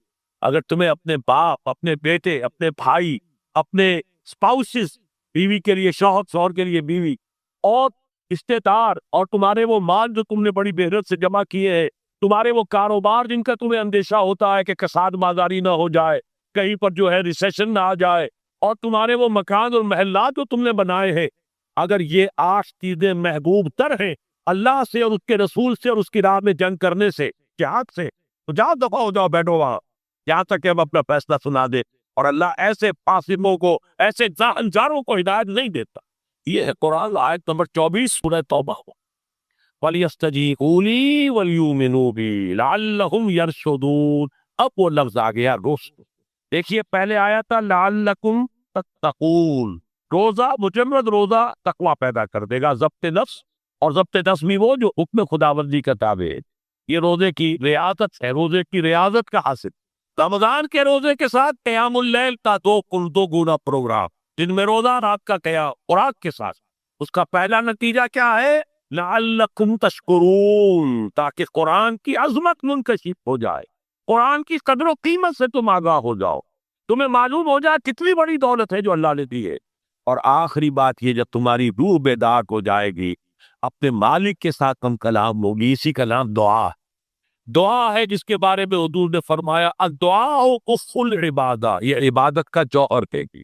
اگر تمہیں اپنے باپ، اپنے بیٹے، اپنے بھائی، اپنے اسپاؤسز، بیوی کے لیے شوہر، شوہر کے لیے بیوی، اور رشتے دار، اور تمہارے وہ مال جو تم نے بڑی محنت سے جمع کیے ہیں، تمہارے وہ کاروبار جن کا تمہیں اندیشہ ہوتا ہے کہ کساد مازاری نہ ہو جائے، کہیں پر جو ہے ریسیشن نہ آ جائے، اور تمہارے وہ مکان اور محلات جو تم نے بنائے ہیں، اگر یہ 8 چیزیں محبوب تر ہیں اللہ سے اور اس کے رسول سے اور اس کی راہ میں جنگ کرنے سے، جہاد سے، تو جاؤ دفعہ ہو جاؤ، بیٹھو وہاں یہاں تک کہ ہم اپنا فیصلہ سنا دے. اور اللہ ایسے فاسقوں کو، ایسے جانوں کو ہدایت نہیں دیتا. یہ ہے قرآن آیت نمبر 24 سورہ توبہ. وَلْيَسْتَجِیبُوا لِی وَلْیُؤْمِنُوا بِی لَعَلَّهُمْ يَرْشُدُونَ. اب وہ لفظ آ گیا رشد. دیکھیے پہلے آیا تھا لَعَلَّکُمْ تَتَّقُونَ. روزہ، مجرد روزہ تقوی پیدا کر دے گا، ضبط نفس. اور ضبط نفس بھی وہ جو حکم خداوندی کا تابع ہے. یہ روزے کی ریاضت ہے، روزے کی ریاضت کا حاصل. رمضان کے روزے کے ساتھ قیام اللیل کا دو گنا پروگرام. دن میں روزہ رات کا قیام خوراک کے ساتھ، اس کا پہلا نتیجہ کیا ہے؟ لعلکم تشکرون، تاکہ قرآن کی عظمت منکشف ہو جائے، قرآن کی قدر و قیمت سے تم آگاہ ہو جاؤ، تمہیں معلوم ہو جائے کتنی بڑی دولت ہے جو اللہ نے دی ہے۔ اور آخری بات یہ، جب تمہاری روح بیدار ہو جائے گی، اپنے مالک کے ساتھ کم کلام ہوگی، اسی کا نام دعا ہے۔ دعا ہے جس کے بارے میں حضور نے فرمایا الدعاء اخ العبادہ، یہ عبادت کا جوہر ہے گی۔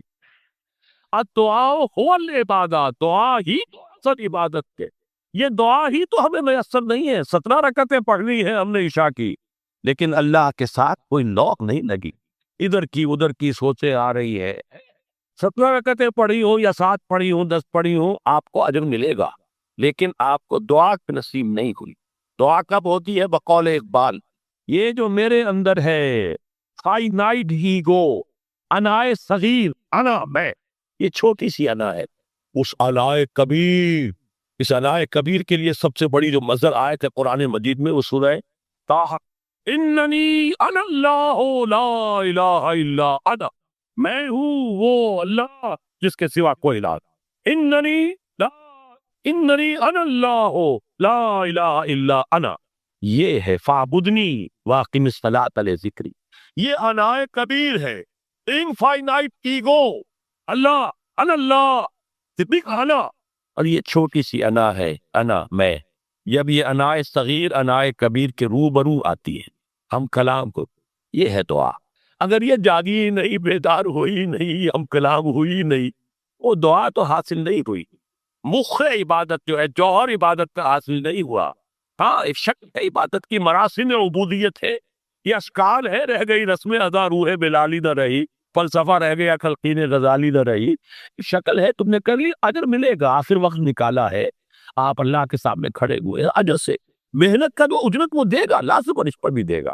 الدعاء هو العبادہ، دعا ہی تو اصل عبادت کے، یہ دعا ہی تو ہمیں میسر نہیں ہے۔ 17 رکعتیں پڑھنی ہے ہم نے عشاء کی، لیکن اللہ کے ساتھ کوئی نوق نہیں لگی، ادھر کی ادھر کی سوچیں آ رہی ہے۔ 17 رکعتیں پڑھی ہو یا 7 پڑھی ہو 10 پڑھی ہو، آپ کو اجر ملے گا، لیکن آپ کو دعا نصیب نہیں ہوئی۔ دعا کب ہوتی ہے؟ بقول اقبال، یہ جو میرے اندر ہے فائنائٹ ایگو، انائے صغیر، انا میں، یہ چھوٹی سی انا ہے، اس انائے کبیر، اس انائے کبیر کے لیے سب سے بڑی جو مظہر آیت ہے قرآن مجید میں وہ سورہ طٰہٰ، اننی انا اللہ لا الہ الا انا، میں ہوں وہ اللہ جس کے سوا کوئی الہ نہیں۔ اننی انا اللہ لا الہ الا انا، یہ ہے فاعبدنی واقم الصلاۃ لذکری، یہ انائے کبیر ہے، انفائنائٹ ایگو، اللہ انا اللہ صدیق انا، اور یہ چھوٹی سی انا ہے، انا میں۔ جب یہ انائے صغیر انائے کبیر کے روبرو آتی ہے ہم کلام کو، یہ ہے دعا۔ اگر یہ جاگی نہیں، بیدار ہوئی نہیں، ہم کلام ہوئی نہیں، وہ دعا تو حاصل نہیں ہوئی، مخ عبادت جو ہے، جوہر عبادت کا حاصل نہیں ہوا۔ ہاں ایک شکل ہے عبادت کی، مراسم عبودیت ہے، یہ اشکال ہے، رہ گئی رسم ادا روح بلالی نہ رہی، فلسفہ رہ گیا خلقین غزالی نہ رہی، شکل ہے، تم نے کر لی، اجر ملے گا، آخر وقت نکالا ہے، آپ اللہ کے سامنے کھڑے ہوئے، اجر سے محنت کا جو اجرت وہ دے گا، لازم اور اس پر بھی دے گا،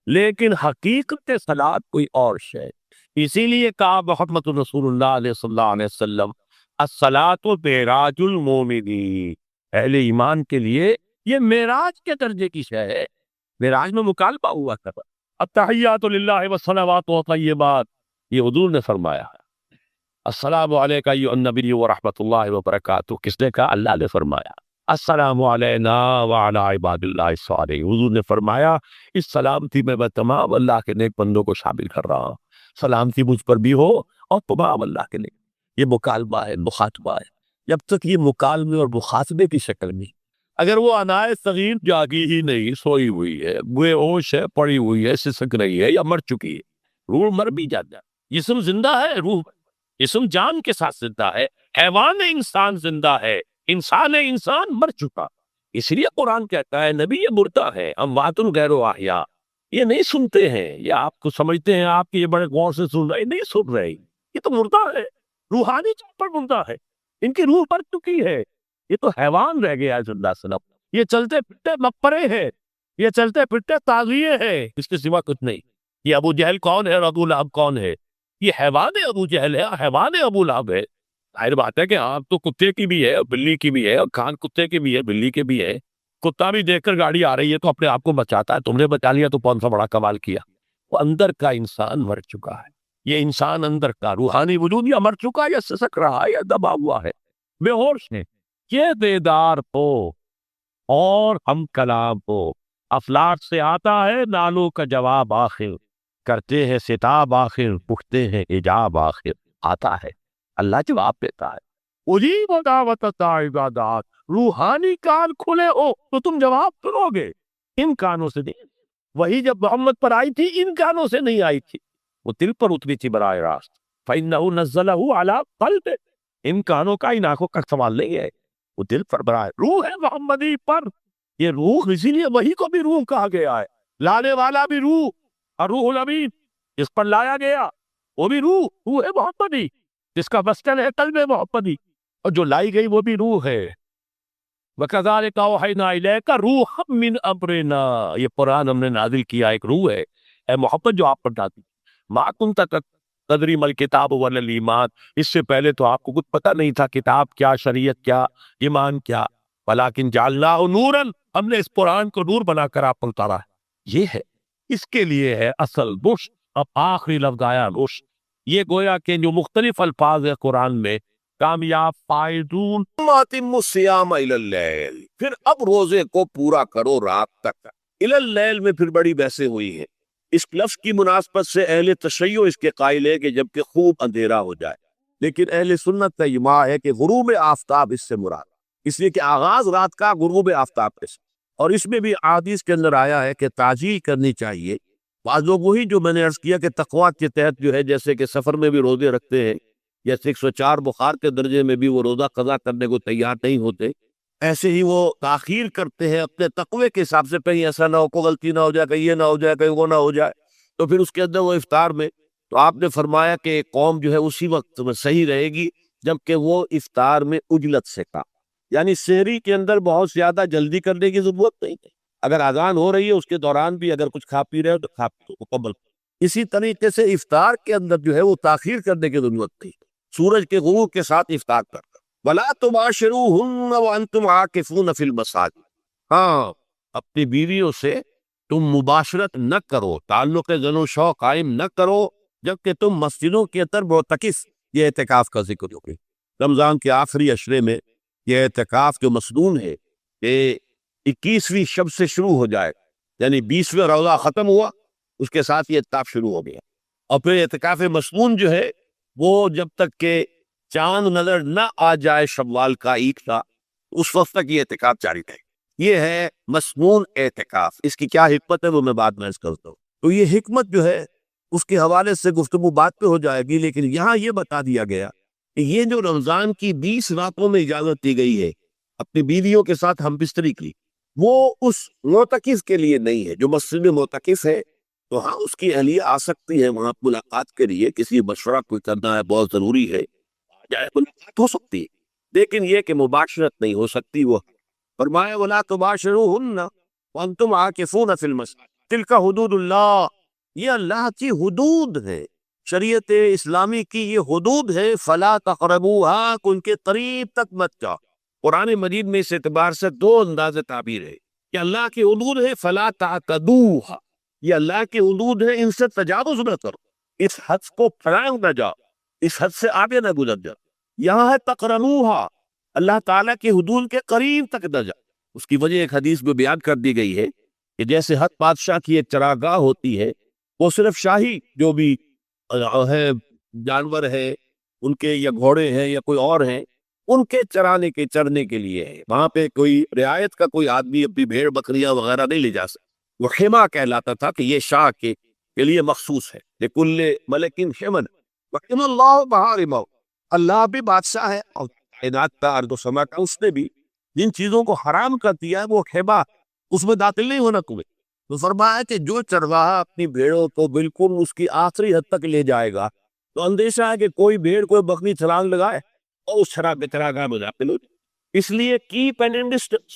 لیکن حقیقت صلاۃ کوئی اور شے۔ اسی لیے کہا محمد رسول اللہ علیہ صلی اللہ علیہ وسلم الصلاۃ معراج المومنین، اہل ایمان کے لیے یہ معراج کے درجے کی شے ہے، معراج میں مکالمہ ہوا کرتا، التحیات للہ والصلوات والطیبات، یہ حضور نے فرمایا ہے۔ السلام علیکم ایھا النبی ورحمۃ اللہ وبرکاتہ، کس نے کہا؟ اللہ نے فرمایا۔ السلام علینا وعلی عباد اللہ الصالحین، حضور نے فرمایا اس سلامتی میں تمام اللہ کے نیک بندوں کو شامل کر رہا ہوں، سلامتی مجھ پر بھی ہو اور تمام اللہ کے نیک۔ یہ مکالمہ ہے، مخاطبہ ہے۔ جب تک یہ مکالمے اور مخاطبے کی شکل میں، اگر وہ انائے صغیر جاگی ہی نہیں، سوئی ہوئی ہے، بے ہوش ہے، پڑی ہوئی ہے، سسک رہی ہے یا مر چکی ہے، روح مر بھی جاتا ہے، جسم زندہ ہے، روح جسم جان کے ساتھ زندہ ہے، حیوان انسان زندہ ہے، انسان مر چکا۔ اس لیے قرآن کہتا ہے نبی یہ مردہ ہے، اموات غیر احیاء، یہ نہیں سنتے ہیں، یہ آپ کو سمجھتے ہیں آپ کی یہ بڑے غور سے سن رہے، نہیں سن رہے، یہ تو مردہ ہے، روحانی طور پر مردہ ہے، ان کی روح مر چکی ہے، یہ تو حیوان رہ گیا ہے صلی اللہ علیہ وسلم، یہ چلتے پھرتے مقبرے ہیں، یہ چلتے پھرتے تعزیے ہیں، اس کے سوا کچھ نہیں۔ یہ ابو جہل کون ہے اور ابو لہب کون ہے؟ یہ حیوان ابو جہل ہے، حیوان ابو لہب ہے۔ ظاہر بات ہے کہ آپ تو کتے کی بھی ہے اور بلی کی بھی ہے، اور کان کتے کی بھی ہے، بلی کے بھی ہے۔ کتا بھی دیکھ کر گاڑی آ رہی ہے تو اپنے آپ کو بچاتا ہے، تم نے بچا لیا تو کون سا بڑا کمال کیا۔ وہ اندر کا انسان مر چکا ہے، یہ انسان اندر کا روحانی وجود یا مر چکا ہے یا سسک رہا ہے یا دبا ہوا ہے، بے ہوش ہے۔ یہ بیدار ہو اور ہم کلام ہو۔ افلاک سے آتا ہے نالوں کا جواب آخر، کرتے ہیں ستاب آخر، پوچھتے ہیں ایجاب آخر، آتا ہے اللہ جواب دیتا ہے۔ اجیب دعوت الداعی اذا دعان، روحانی کان کھلے ہو تو تم جواب سنو گے، ان کانوں سے نہیں۔ وہی جب محمد پر آئی تھی ان کانوں سے نہیں آئی تھی، وہ دل پر اتری تھی براہ راست۔ فإنه نزله على قلبه، ان کانوں کا ان آنکھوں کا سوال نہیں ہے، وہ دل پر براہ روح ہے محمدی پر۔ یہ روح اسی لیے وہی کو بھی روح کہا گیا ہے، لانے والا بھی روح، اور روح الامین جس پر لایا گیا وہ بھی روح ہے محمدی، جس کا مسکن ہے قلب محمدی، اور جو لائی گئی وہ بھی روح ہے۔ وَكَذَلِكَ أَوْحَيْنَا إِلَيْكَ رُوحًا مِّنْ أَمْرِنَا، یہ قرآن ہم نے نازل کیا، ایک روح ہے، اے محمد جو آپ پر ڈالتی۔ مَا كُنْتَ تَدْرِي مَا الْكِتَابُ وَلَا الْإِيمَانُ، اس سے پہلے تو آپ کو کچھ پتہ نہیں تھا، کتاب کیا، شریعت کیا، ایمان کیا۔ وَلَكِنْ جَعَلْنَاهُ نُورًا، ہم نے اس قرآن کو نور بنا کر آپ پر اتارا ہے۔ یہ ہے، اس کے لیے ہے اصل رشد۔ اب آخری لفظ آیا رشد، یہ گویا کہ جو مختلف الفاظ ہے قرآن میں کامیاب فائزون. اتم الصیام الی اللیل، پھر اب روزے کو پورا کرو رات تک. الی اللیل میں پھر بڑی بحثیں ہوئی ہیں. اس لفظ کی مناسبت سے اہل تشیع اس کے قائل ہے کہ جب کہ خوب اندھیرا ہو جائے، لیکن اہل سنت کا اجماع ہے کہ غروب آفتاب اس سے مراد، اس لیے کہ آغاز رات کا غروب آفتاب کے ساتھ. اور اس میں بھی احادیث کے اندر آیا ہے کہ تعجیل کرنی چاہیے. بعض لوگ وہی جو میں نے عرض کیا کہ تقویٰ کے تحت جو ہے جیسے کہ سفر میں بھی روزے رکھتے ہیں، یا 104 بخار کے درجے میں بھی وہ روزہ قضا کرنے کو تیار نہیں ہوتے، ایسے ہی وہ تاخیر کرتے ہیں اپنے تقوی کے حساب سے، کہیں ایسا نہ ہو کوئی غلطی نہ ہو جائے، کہیں یہ نہ ہو جائے، کہیں وہ نہ ہو جائے، تو پھر اس کے اندر وہ افطار میں. تو آپ نے فرمایا کہ قوم جو ہے اسی وقت میں صحیح رہے گی جبکہ وہ افطار میں عجلت سے کھا، یعنی سحری کے اندر بہت زیادہ جلدی کرنے کی ضرورت نہیں ہے. اگر اذان ہو رہی ہے اس کے دوران بھی اگر کچھ کھا پی رہے ہو تو کھا پی مکمل. اسی طریقے سے افطار کے اندر جو ہے وہ تاخیر کرنے کی ضرورت نہیں، سورج کے غروب کے ساتھ افطار کرنا. وَلَا تُبَاشِرُوهُنَّ وَأَنْتُمْ عَاكِفُونَ فِي الْمَسَاجِدِ، ہاں اپنی بیویوں سے تم مباشرت نہ کرو، تعلق زن و شو قائم نہ کرو جبکہ تم مسجدوں کے اندر معتکف. یہ اعتکاف کا ذکر ہو گئی. رمضان کے آخری عشرے میں یہ اعتکاف جو مسنون ہے کہ 21ویں شب سے شروع ہو جائے، یعنی 20واں روزہ ختم ہوا اس کے ساتھ یہ اعتکاف شروع ہو گیا. اور پھر اعتکاف مسنون جو ہے وہ جب تک کہ چاند نظر نہ آ جائے شوال کا عید کا، اس وقت تک یہ اعتکاف جاری رہے. یہ ہے مسنون اعتکاف. اس کی کیا حکمت ہے وہ میں بعد میں عرض کرتا ہوں. تو یہ حکمت جو ہے اس کے حوالے سے گفتگو بات پہ ہو جائے گی، لیکن یہاں یہ بتا دیا گیا کہ یہ جو رمضان کی 20 راتوں میں اجازت دی گئی ہے اپنی بیویوں کے ساتھ ہم بستری کی، وہ اس معتکف کے لیے نہیں ہے. جو مسجد میں معتکف ہے تو ہاں اس کی اہلیہ آ سکتی ہے وہاں ملاقات کے لیے، کسی مشورہ کوئی کرنا ہے بہت ضروری ہے، جائے ملاقات ہو سکتی ہے، لیکن یہ کہ مباشرت نہیں ہو سکتی. وہ فرمایا وَلَا تُبَاشِرُوهُنَّ وَأَنْتُمْ عَاكِفُونَ فِي الْمَسَاجِدِ تِلْكَ حُدُودُ اللَّهِ، یہ اللہ کی حدود ہے، شریعت اسلامی کی یہ حدود ہے. فَلَا تَقْرَبُوهَا، ان کے قریب تک مت جاؤ. قرآن مجید میں اس اعتبار سے دو انداز تعبیر ہے کہ اللہ کی حدود ہے فَلَا تَعْتَدُوهَا، یہ اللہ کی حدود ہے، ان سے تجاوز نہ کرو، اس حد کو پھلانگ نہ جاؤ، اس حد سے آگے نہ گزر جاؤ. یہاں ہے تقربوہا، اللہ تعالیٰ کی حدود کے قریب تک نہ جاؤ. اس کی وجہ ایک حدیث میں بیان کر دی گئی ہے کہ جیسے ہر بادشاہ کی ایک چراگاہ ہوتی ہے، وہ صرف شاہی جو بھی ہے جانور ہے ان کے، یا گھوڑے ہیں یا کوئی اور ہیں، ان کے چرانے کے چرنے کے لیے ہے. وہاں پہ کوئی رعایت کا کوئی آدمی اپنی بھیڑ بکریاں وغیرہ نہیں لے جا سکتا. وہ خیمہ کہلاتا تھا کہ یہ شاہ کے لیے مخصوص ہے. لِكُلِّ مَلَكٍ خِمًا وَحِمَ اللَّهُ مَحَارِمَهُ، اللہ بھی بادشاہ ہے اور کائنات کا ارض و سما کا، اس نے بھی جن چیزوں کو حرام کر دیا ہے وہ خیمہ، اس میں داخل نہیں ہونا تمہیں. تو فرمایا کہ جو چرواہا اپنی بھیڑوں کو بالکل اس کی آخری حد تک لے جائے گا تو اندیشہ ہے کہ کوئی بھیڑ کوئی بکری چھلانگ لگائے اور اس چراگاہ میں داخل ہو جائے. اس لیے کیپ این ڈسٹینس،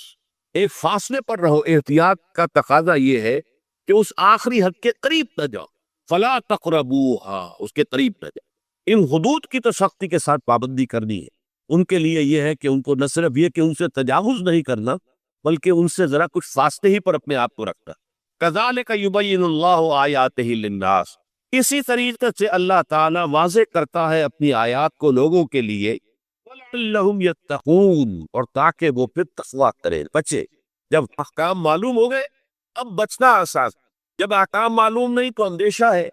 ایک فاصلے پر رہو. احتیاط کا تقاضا یہ ہے کہ اس آخری حد کے قریب نہ جاؤ. فلا تقربوہا، اس کے قریب نہ جاؤ. ان حدود کی تو سختی کے ساتھ پابندی کرنی ہے. ان کے لیے یہ ہے کہ ان کو نہ صرف یہ کہ ان سے تجاوز نہیں کرنا، بلکہ ان سے ذرا کچھ فاصلے ہی پر اپنے آپ کو رکھنا. کذالک یبین اللہ آیاتہ للناس، اسی طریقے سے اللہ تعالیٰ واضح کرتا ہے اپنی آیات کو لوگوں کے لیے. وَلَعَلَّهُمْ يَتَّقُونَ، اور تاکہ وہ پھر تقویٰ کریں، بچے. جب احکام معلوم ہو گئے اب بچنا آسان. جب احکام معلوم نہیں تو اندیشہ ہے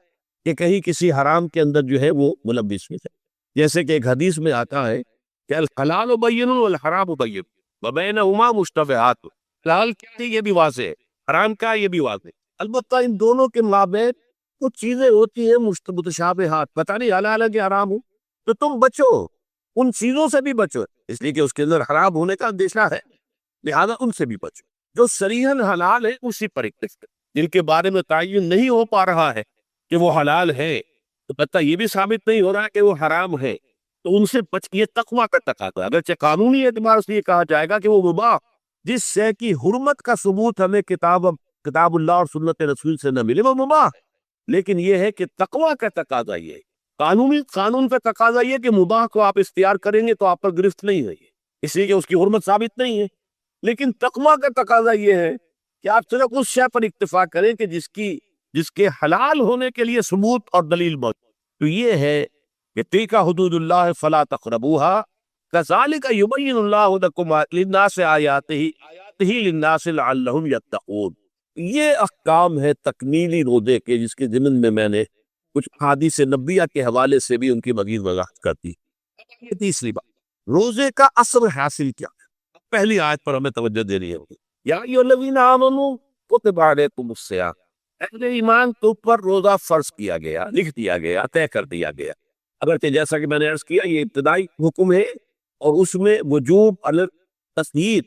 کہ کہیں کسی حرام کے اندر جو ہے وہ ملبس ہو جائے. جیسے کہ ایک حدیث میں آتا ہے کہ الحلال بین والحرام بین وبینہما مشتبہات، حلال کیا ہے یہ بھی واضح ہے، حرام کا یہ بھی واضح ہے. البتہ ان دونوں کے مابین کچھ چیزیں ہوتی ہیں متشابہات، پتہ نہیں حلال ہے کہ حرام ہو، تو تم بچو، ان چیزوں سے بھی بچو، اس لیے کہ اس کے اندر حرام ہونے کا اندیشہ ہے، لہذا ان سے بھی بچو. جو صریحاً حلال ہے اسی پر اکتفا، جن کے بارے میں تعین نہیں ہو پا رہا ہے کہ وہ حلال ہے، تو پتہ یہ بھی ثابت نہیں ہو رہا کہ وہ حرام ہے، تو ان سے بچ. یہ تقویٰ کا تقاضا ہے. اگرچہ قانونی اعتبار سے یہ کہا جائے گا کہ وہ مباح، جس شے کی حرمت کا ثبوت ہمیں کتاب اللہ اور سنت رسول سے نہ ملے وہ مباح، لیکن یہ ہے کہ تقویٰ کا تقاضا یہ ہے. قانون کا تقاضا یہ کہ مباح کو آپ اختیار کریں گے تو آپ پر گرفت نہیں ہے، اس لیے کہ اس کی حرمت ثابت نہیں ہے. لیکن تقویٰ کا تقاضا یہ ہے کہ آپ صرف اس شے پر اکتفا کریں کہ جس کے حلال ہونے کے لیے ثبوت اور دلیل موجود. تو یہ ہے کہ تلک حدود اللہ فلا تقربوها کذالک یبین اللہ لکم للناس آیاتہ للناس لعلہم یتقون. یہ احکام ہے تکمیلی روزے کے، جس کے ضمن میں نے کچھ احادیث نبویہ کے حوالے سے بھی ان کی مزید وضاحت کر دی. یہ تیسری بات، روزے کا اثر حاصل کیا ہے. پہلی آیت پر ہمیں توجہ دینی ہے. یا ایھا الذین آمنوا کتب علیکم الصیام، اہل ایمان کے اوپر روزہ فرض کیا گیا، لکھ دیا گیا، طے کر دیا گیا. اگرچہ جیسا کہ میں نے عرض کیا یہ ابتدائی حکم ہے اور اس میں وجوب علی التسدید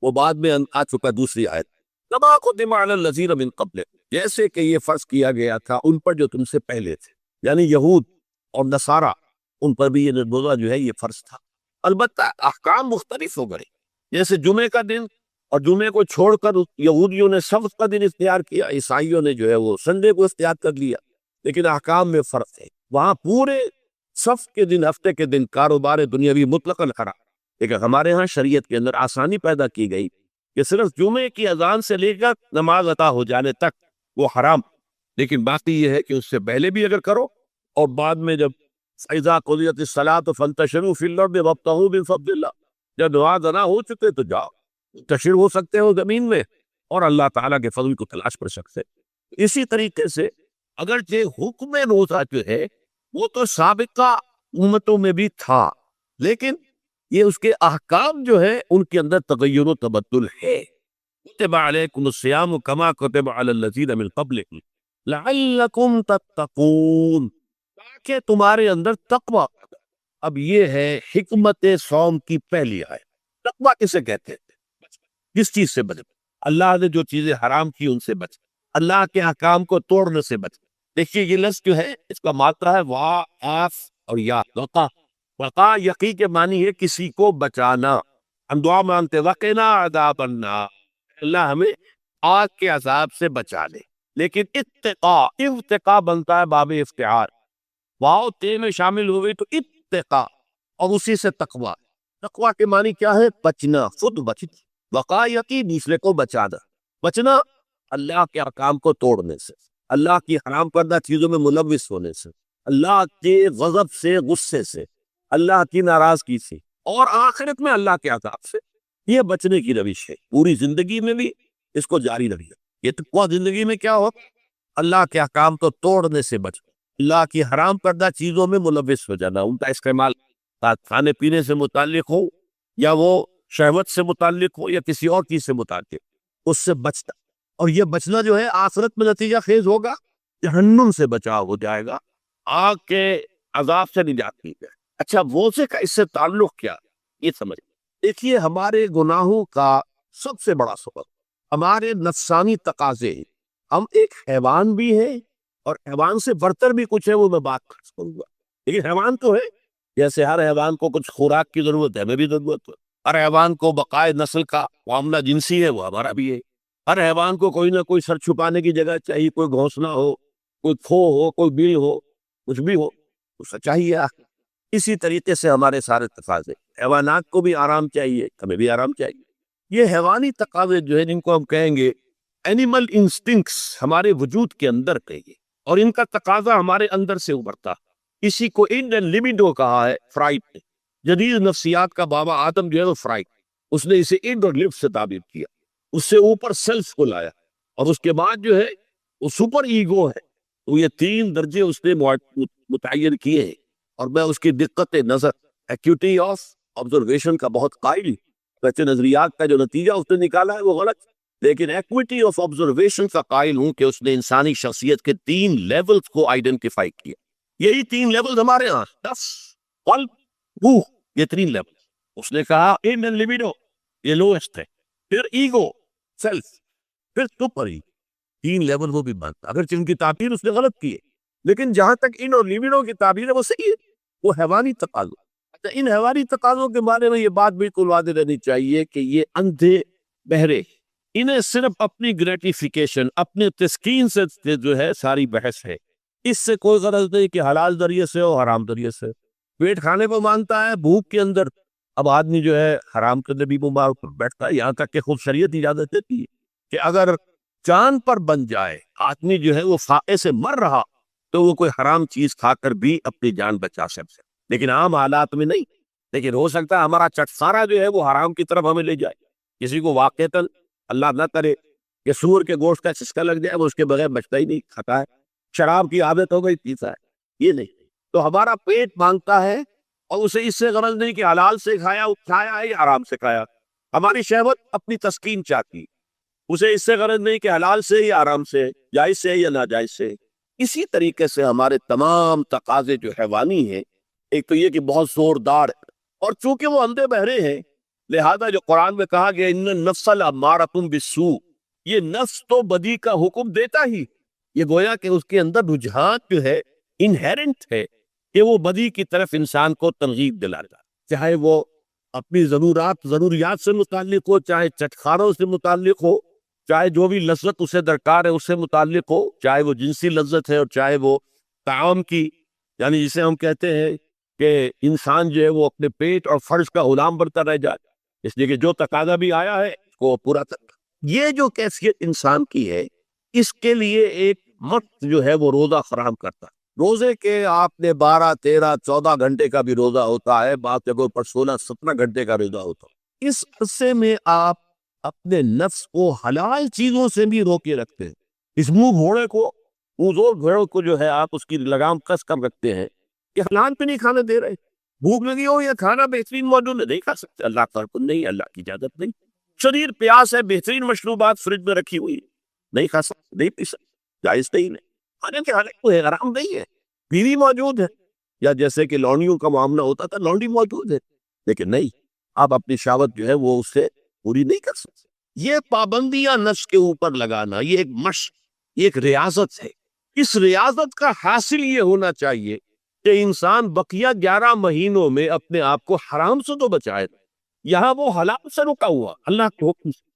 وہ بعد میں آ چکا دوسری آیت. کما کتب علی الذین من قبل، جیسے کہ یہ فرض کیا گیا تھا ان پر جو تم سے پہلے تھے، یعنی یہود اور نصارہ، ان پر بھی یہ روزہ جو ہے یہ فرض تھا. البتہ احکام مختلف ہو گئے، جیسے جمعے کا دن اور جمعے کو چھوڑ کر یہودیوں نے سبت کا دن اختیار کیا، عیسائیوں نے جو ہے وہ سنڈے کو اختیار کر لیا، لیکن احکام میں فرق ہے. وہاں پورے سبت کے دن، ہفتے کے دن کاروبار دنیاوی مطلقاً حرام، لیکن ہمارے ہاں شریعت کے اندر آسانی پیدا کی گئی کہ صرف جمعے کی اذان سے لے کر نماز عطا ہو جانے تک وہ حرام، لیکن باقی یہ ہے کہ اس سے پہلے بھی اگر کرو اور بعد میں جب فَإِذَا قُضِيَتِ الصَّلَاةُ فَانتَشِرُوا فِي الْأَرْضِ وَابْتَغُوا مِن فَضْلِ اللَّهِ، جب نماز ادا ہو چکے تو جاؤ تشر ہو سکتے ہو زمین میں اور اللہ تعالیٰ کے فضل کو تلاش کر سکتے. اسی طریقے سے اگرچہ حکم روزہ جو ہے وہ تو سابقہ امتوں میں بھی تھا، لیکن یہ اس کے احکام جو ہے ان کے اندر تغیر و تبدل ہے. کتب علیکم الصیام کما کتب علی الذین من قبلکم لعلکم تتقون، تاکہ تمہارے اندر تقوی. اب یہ ہے حکمت صوم کی پہلی آیت. تقوی کسے کہتے ہیں؟ کس چیز سے بچ؟ اللہ نے جو چیزیں حرام کی ان سے بچ، اللہ کے احکام کو توڑنے سے بچ. دیکھیے یہ لفظ جو ہے اس کا معنی ہے وا آف اور یا وقا. وقا یقی کے معنی ہے کسی کو بچانا. ہم دعا مانتے وقنا عذاب النار، اللہ ہمیں آگ کے عذاب سے بچا لے. لیکن اتقا بنتا ہے باب افتعال، واو تے میں شامل ہوئے تو اتقا، اور اسی سے تقوی. تقوی کے معنی کیا ہے؟ بچنا، خود بچنا. وقا یقی دوسرے کو بچانا. بچنا اللہ کے احکام کو توڑنے سے، اللہ کی حرام کردہ چیزوں میں ملوث ہونے سے، اللہ کے غضب سے، غصے سے، اللہ کی ناراضگی سے، اور آخرت میں اللہ کے عذاب سے. یہ بچنے کی روش ہے. پوری زندگی میں بھی اس کو جاری رکھیے. یہ تقویٰ زندگی میں کیا ہو؟ اللہ کے احکام کو توڑنے سے بچنا، اللہ کی حرام کردہ چیزوں میں ملوث ہو جانا، ان کا استعمال کھانے پینے سے متعلق ہو یا وہ شہوت سے متعلق ہو یا کسی اور چیز سے متعلق، اس سے بچنا. اور یہ بچنا جو ہے آخرت میں نتیجہ خیز ہوگا، جہنم سے بچاؤ ہو جائے گا، آگ کے عذاب سے نجات مل جائے. اچھا روزے کا اس سے تعلق کیا؟ یہ سمجھ دیکھیے، ہمارے گناہوں کا سب سے بڑا سبب ہمارے نفسانی تقاضے ہیں. ہم ایک حیوان بھی ہیں اور حیوان سے برتر بھی کچھ ہے، وہ میں بات کروں گا. لیکن حیوان تو ہے، جیسے ہر حیوان کو کچھ خوراک کی ضرورت ہے، ہمیں بھی ضرورت ہے. ہر حیوان کو بقائے نسل کا معاملہ جنسی ہے، وہ ہمارا بھی ہے. ہر حیوان کو کوئی نہ کوئی سر چھپانے کی جگہ چاہیے، کوئی گھونسلہ ہو، کوئی کھو ہو، کوئی بیل ہو، کچھ بھی ہو اسے چاہیے. اسی طریقے سے ہمارے سارے تقاضے، حیوانات کو بھی آرام چاہیے، ہمیں بھی آرام چاہیے. یہ حیوانی تقاضے جو ہے، جن کو ہم کہیں گے اینیمل انسٹنکٹس، ہمارے وجود کے اندر کہیں گے، اور ان کا تقاضا ہمارے اندر سے ابھرتا. اسی کو انڈین لیبیڈو کہا ہے فرائڈ نے. جدید نفسیات کا بابا آدم جو ہے وہ فرائڈ، اس نے اسے انڈ اور لفٹ سے تعبیر کیا. اس سے اوپر سیلف کو لایا، اور اس کے بعد جو ہے وہ سپر ایگو ہے. تو یہ 3 درجے اس نے متعین کیے ہیں، اور میں اس کی دقت نظر، ایکیوٹی آف آبزرویشن کا بہت قائل. ویسے نظریات کا جو نتیجہ اس نے نکالا ہے وہ غلط، لیکن ایکویٹی آف آبزرویشن کا قائل ہوں کہ اس نے انسانی شخصیت کے 3 لیولز کو آئیڈینٹیفائی کیا. یہی 3 لیولز ہمارے ہاں، نفس، قلب، روح، یہ 3 لیول. اس نے کہا ان لیبیڈو یہ لوسٹ ہے، پھر ایگو، سیلف، پھر سپر ایگو. 3 لیول وہ بھی مانتا، اگرچہ ان کی تعبیر اس نے غلط کی ہے، لیکن جہاں تک ان اور لیبیڈو کی تعبیر ہے وہ صحیح ہے. وہ حیوانی تقاضوں. ان حیوانی تقاضوں کے بارے میں یہ بات بالکل واضح رہنی چاہیے کہ یہ اندھے بہرے، انہیں صرف اپنی گریٹیفیکیشن، اپنے تسکین سے جو ہے ساری بحث ہے. اس سے کوئی غرض نہیں کہ حلال ذریعے سے ہو حرام ذریعے سے. پیٹ کھانے کو مانتا ہے، بھوک کے اندر اب آدمی جو ہے حرام کے اندر بھی بیمار بیٹھتا ہے. یہاں تک کہ خود شریعت اجازت دیتی ہے کہ اگر چاند پر بن جائے آدمی جو ہے وہ فاقے سے مر رہا تو وہ کوئی حرام چیز کھا کر بھی اپنی جان بچا سکتے، لیکن عام حالات میں نہیں۔ لیکن ہو سکتا ہے ہمارا چٹخارا جو ہے وہ حرام کی طرف ہمیں لے جائے، کسی کو واقعتاً اللہ نہ کرے کہ سور کے گوشت کا چسکا لگ جائے، وہ اس کے بغیر بچتا ہی نہیں، کھاتا ہے، شراب کی عادت ہو گئی پیتا ہے، یہ نہیں۔ تو ہمارا پیٹ مانگتا ہے اور اسے اس سے غرض نہیں کہ حلال سے کھایا ہے یا حرام سے کھایا۔ ہماری شہوت اپنی تسکین چاہتی، اسے اس سے غرض نہیں کہ حلال سے یا حرام سے، جائز سے یا ناجائز سے۔ اسی طریقے سے ہمارے تمام تقاضے جو حیوانی ہیں، ایک تو یہ کہ بہت زوردار ہے، اور چونکہ وہ اندھے بہرے ہیں، لہذا جو قرآن میں کہا گیا ان النفس لامارۃ بالسوء، یہ نفس تو بدی کا حکم دیتا ہی، یہ گویا کہ اس کے اندر رجحان جو ہے انہیرنٹ ہے کہ وہ بدی کی طرف انسان کو ترغیب دلاتا، چاہے وہ اپنی ضروریات سے متعلق ہو، چاہے چٹخاروں سے متعلق ہو، چاہے جو بھی لذت اسے درکار ہے اس سے متعلق ہو، چاہے وہ جنسی لذت ہے اور چاہے وہ طعام کی، یعنی جسے ہم کہتے ہیں کہ انسان جو ہے وہ اپنے پیٹ اور فرج کا غلام بنتا رہ جائے، اس لیے کہ جو تقاضا بھی آیا ہے اس کو پورا کر۔ یہ جو کیفیت انسان کی ہے، اس کے لیے ایک وقت جو ہے وہ روزہ فراہم کرتا ہے۔ روزے کے آپ نے 12 13 14 گھنٹے کا بھی روزہ ہوتا ہے، بعض جگہوں پر 16 17 گھنٹے کا روزہ ہوتا ہے۔ اس عرصے میں آپ اپنے نفس کو حلال چیزوں سے بھی روکے رکھتے ہیں۔ اس منہ گھوڑے کو جو ہے آپ اس کی لگام کس کر رکھتے ہیں کہ حلال پہ نہیں کھانے دے رہے، بھوک لگی ہو یا کھانا بہترین موجود ہے نہیں کھا سکتے، اللہ کا حکم نہیں، اللہ کی اجازت نہیں، شدید پیاس ہے، بہترین مشروبات فریج میں رکھی ہوئی ہے، نہیں کھا سکتے، نہیں پی سکتے، جائز نہیں ہے، کھانے کے حالت کو حرام نہیں ہے، بیوی موجود ہے، یا جیسے کہ لونڈیوں کا معاملہ ہوتا تھا لونڈی موجود ہے، لیکن نہیں، آپ اپنی شہوت جو ہے وہ اس سے پوری نہیں کر سکتے۔ یہ پابندیاں نفس کے اوپر لگانا، یہ ایک مشق، یہ ایک ریاضت ہے۔ اس ریاضت کا حاصل یہ ہونا چاہیے کہ انسان بقیہ 11 مہینوں میں اپنے آپ کو حرام سے تو بچائے، یہاں وہ حلال سے رکا ہوا اللہ کے حکم سے۔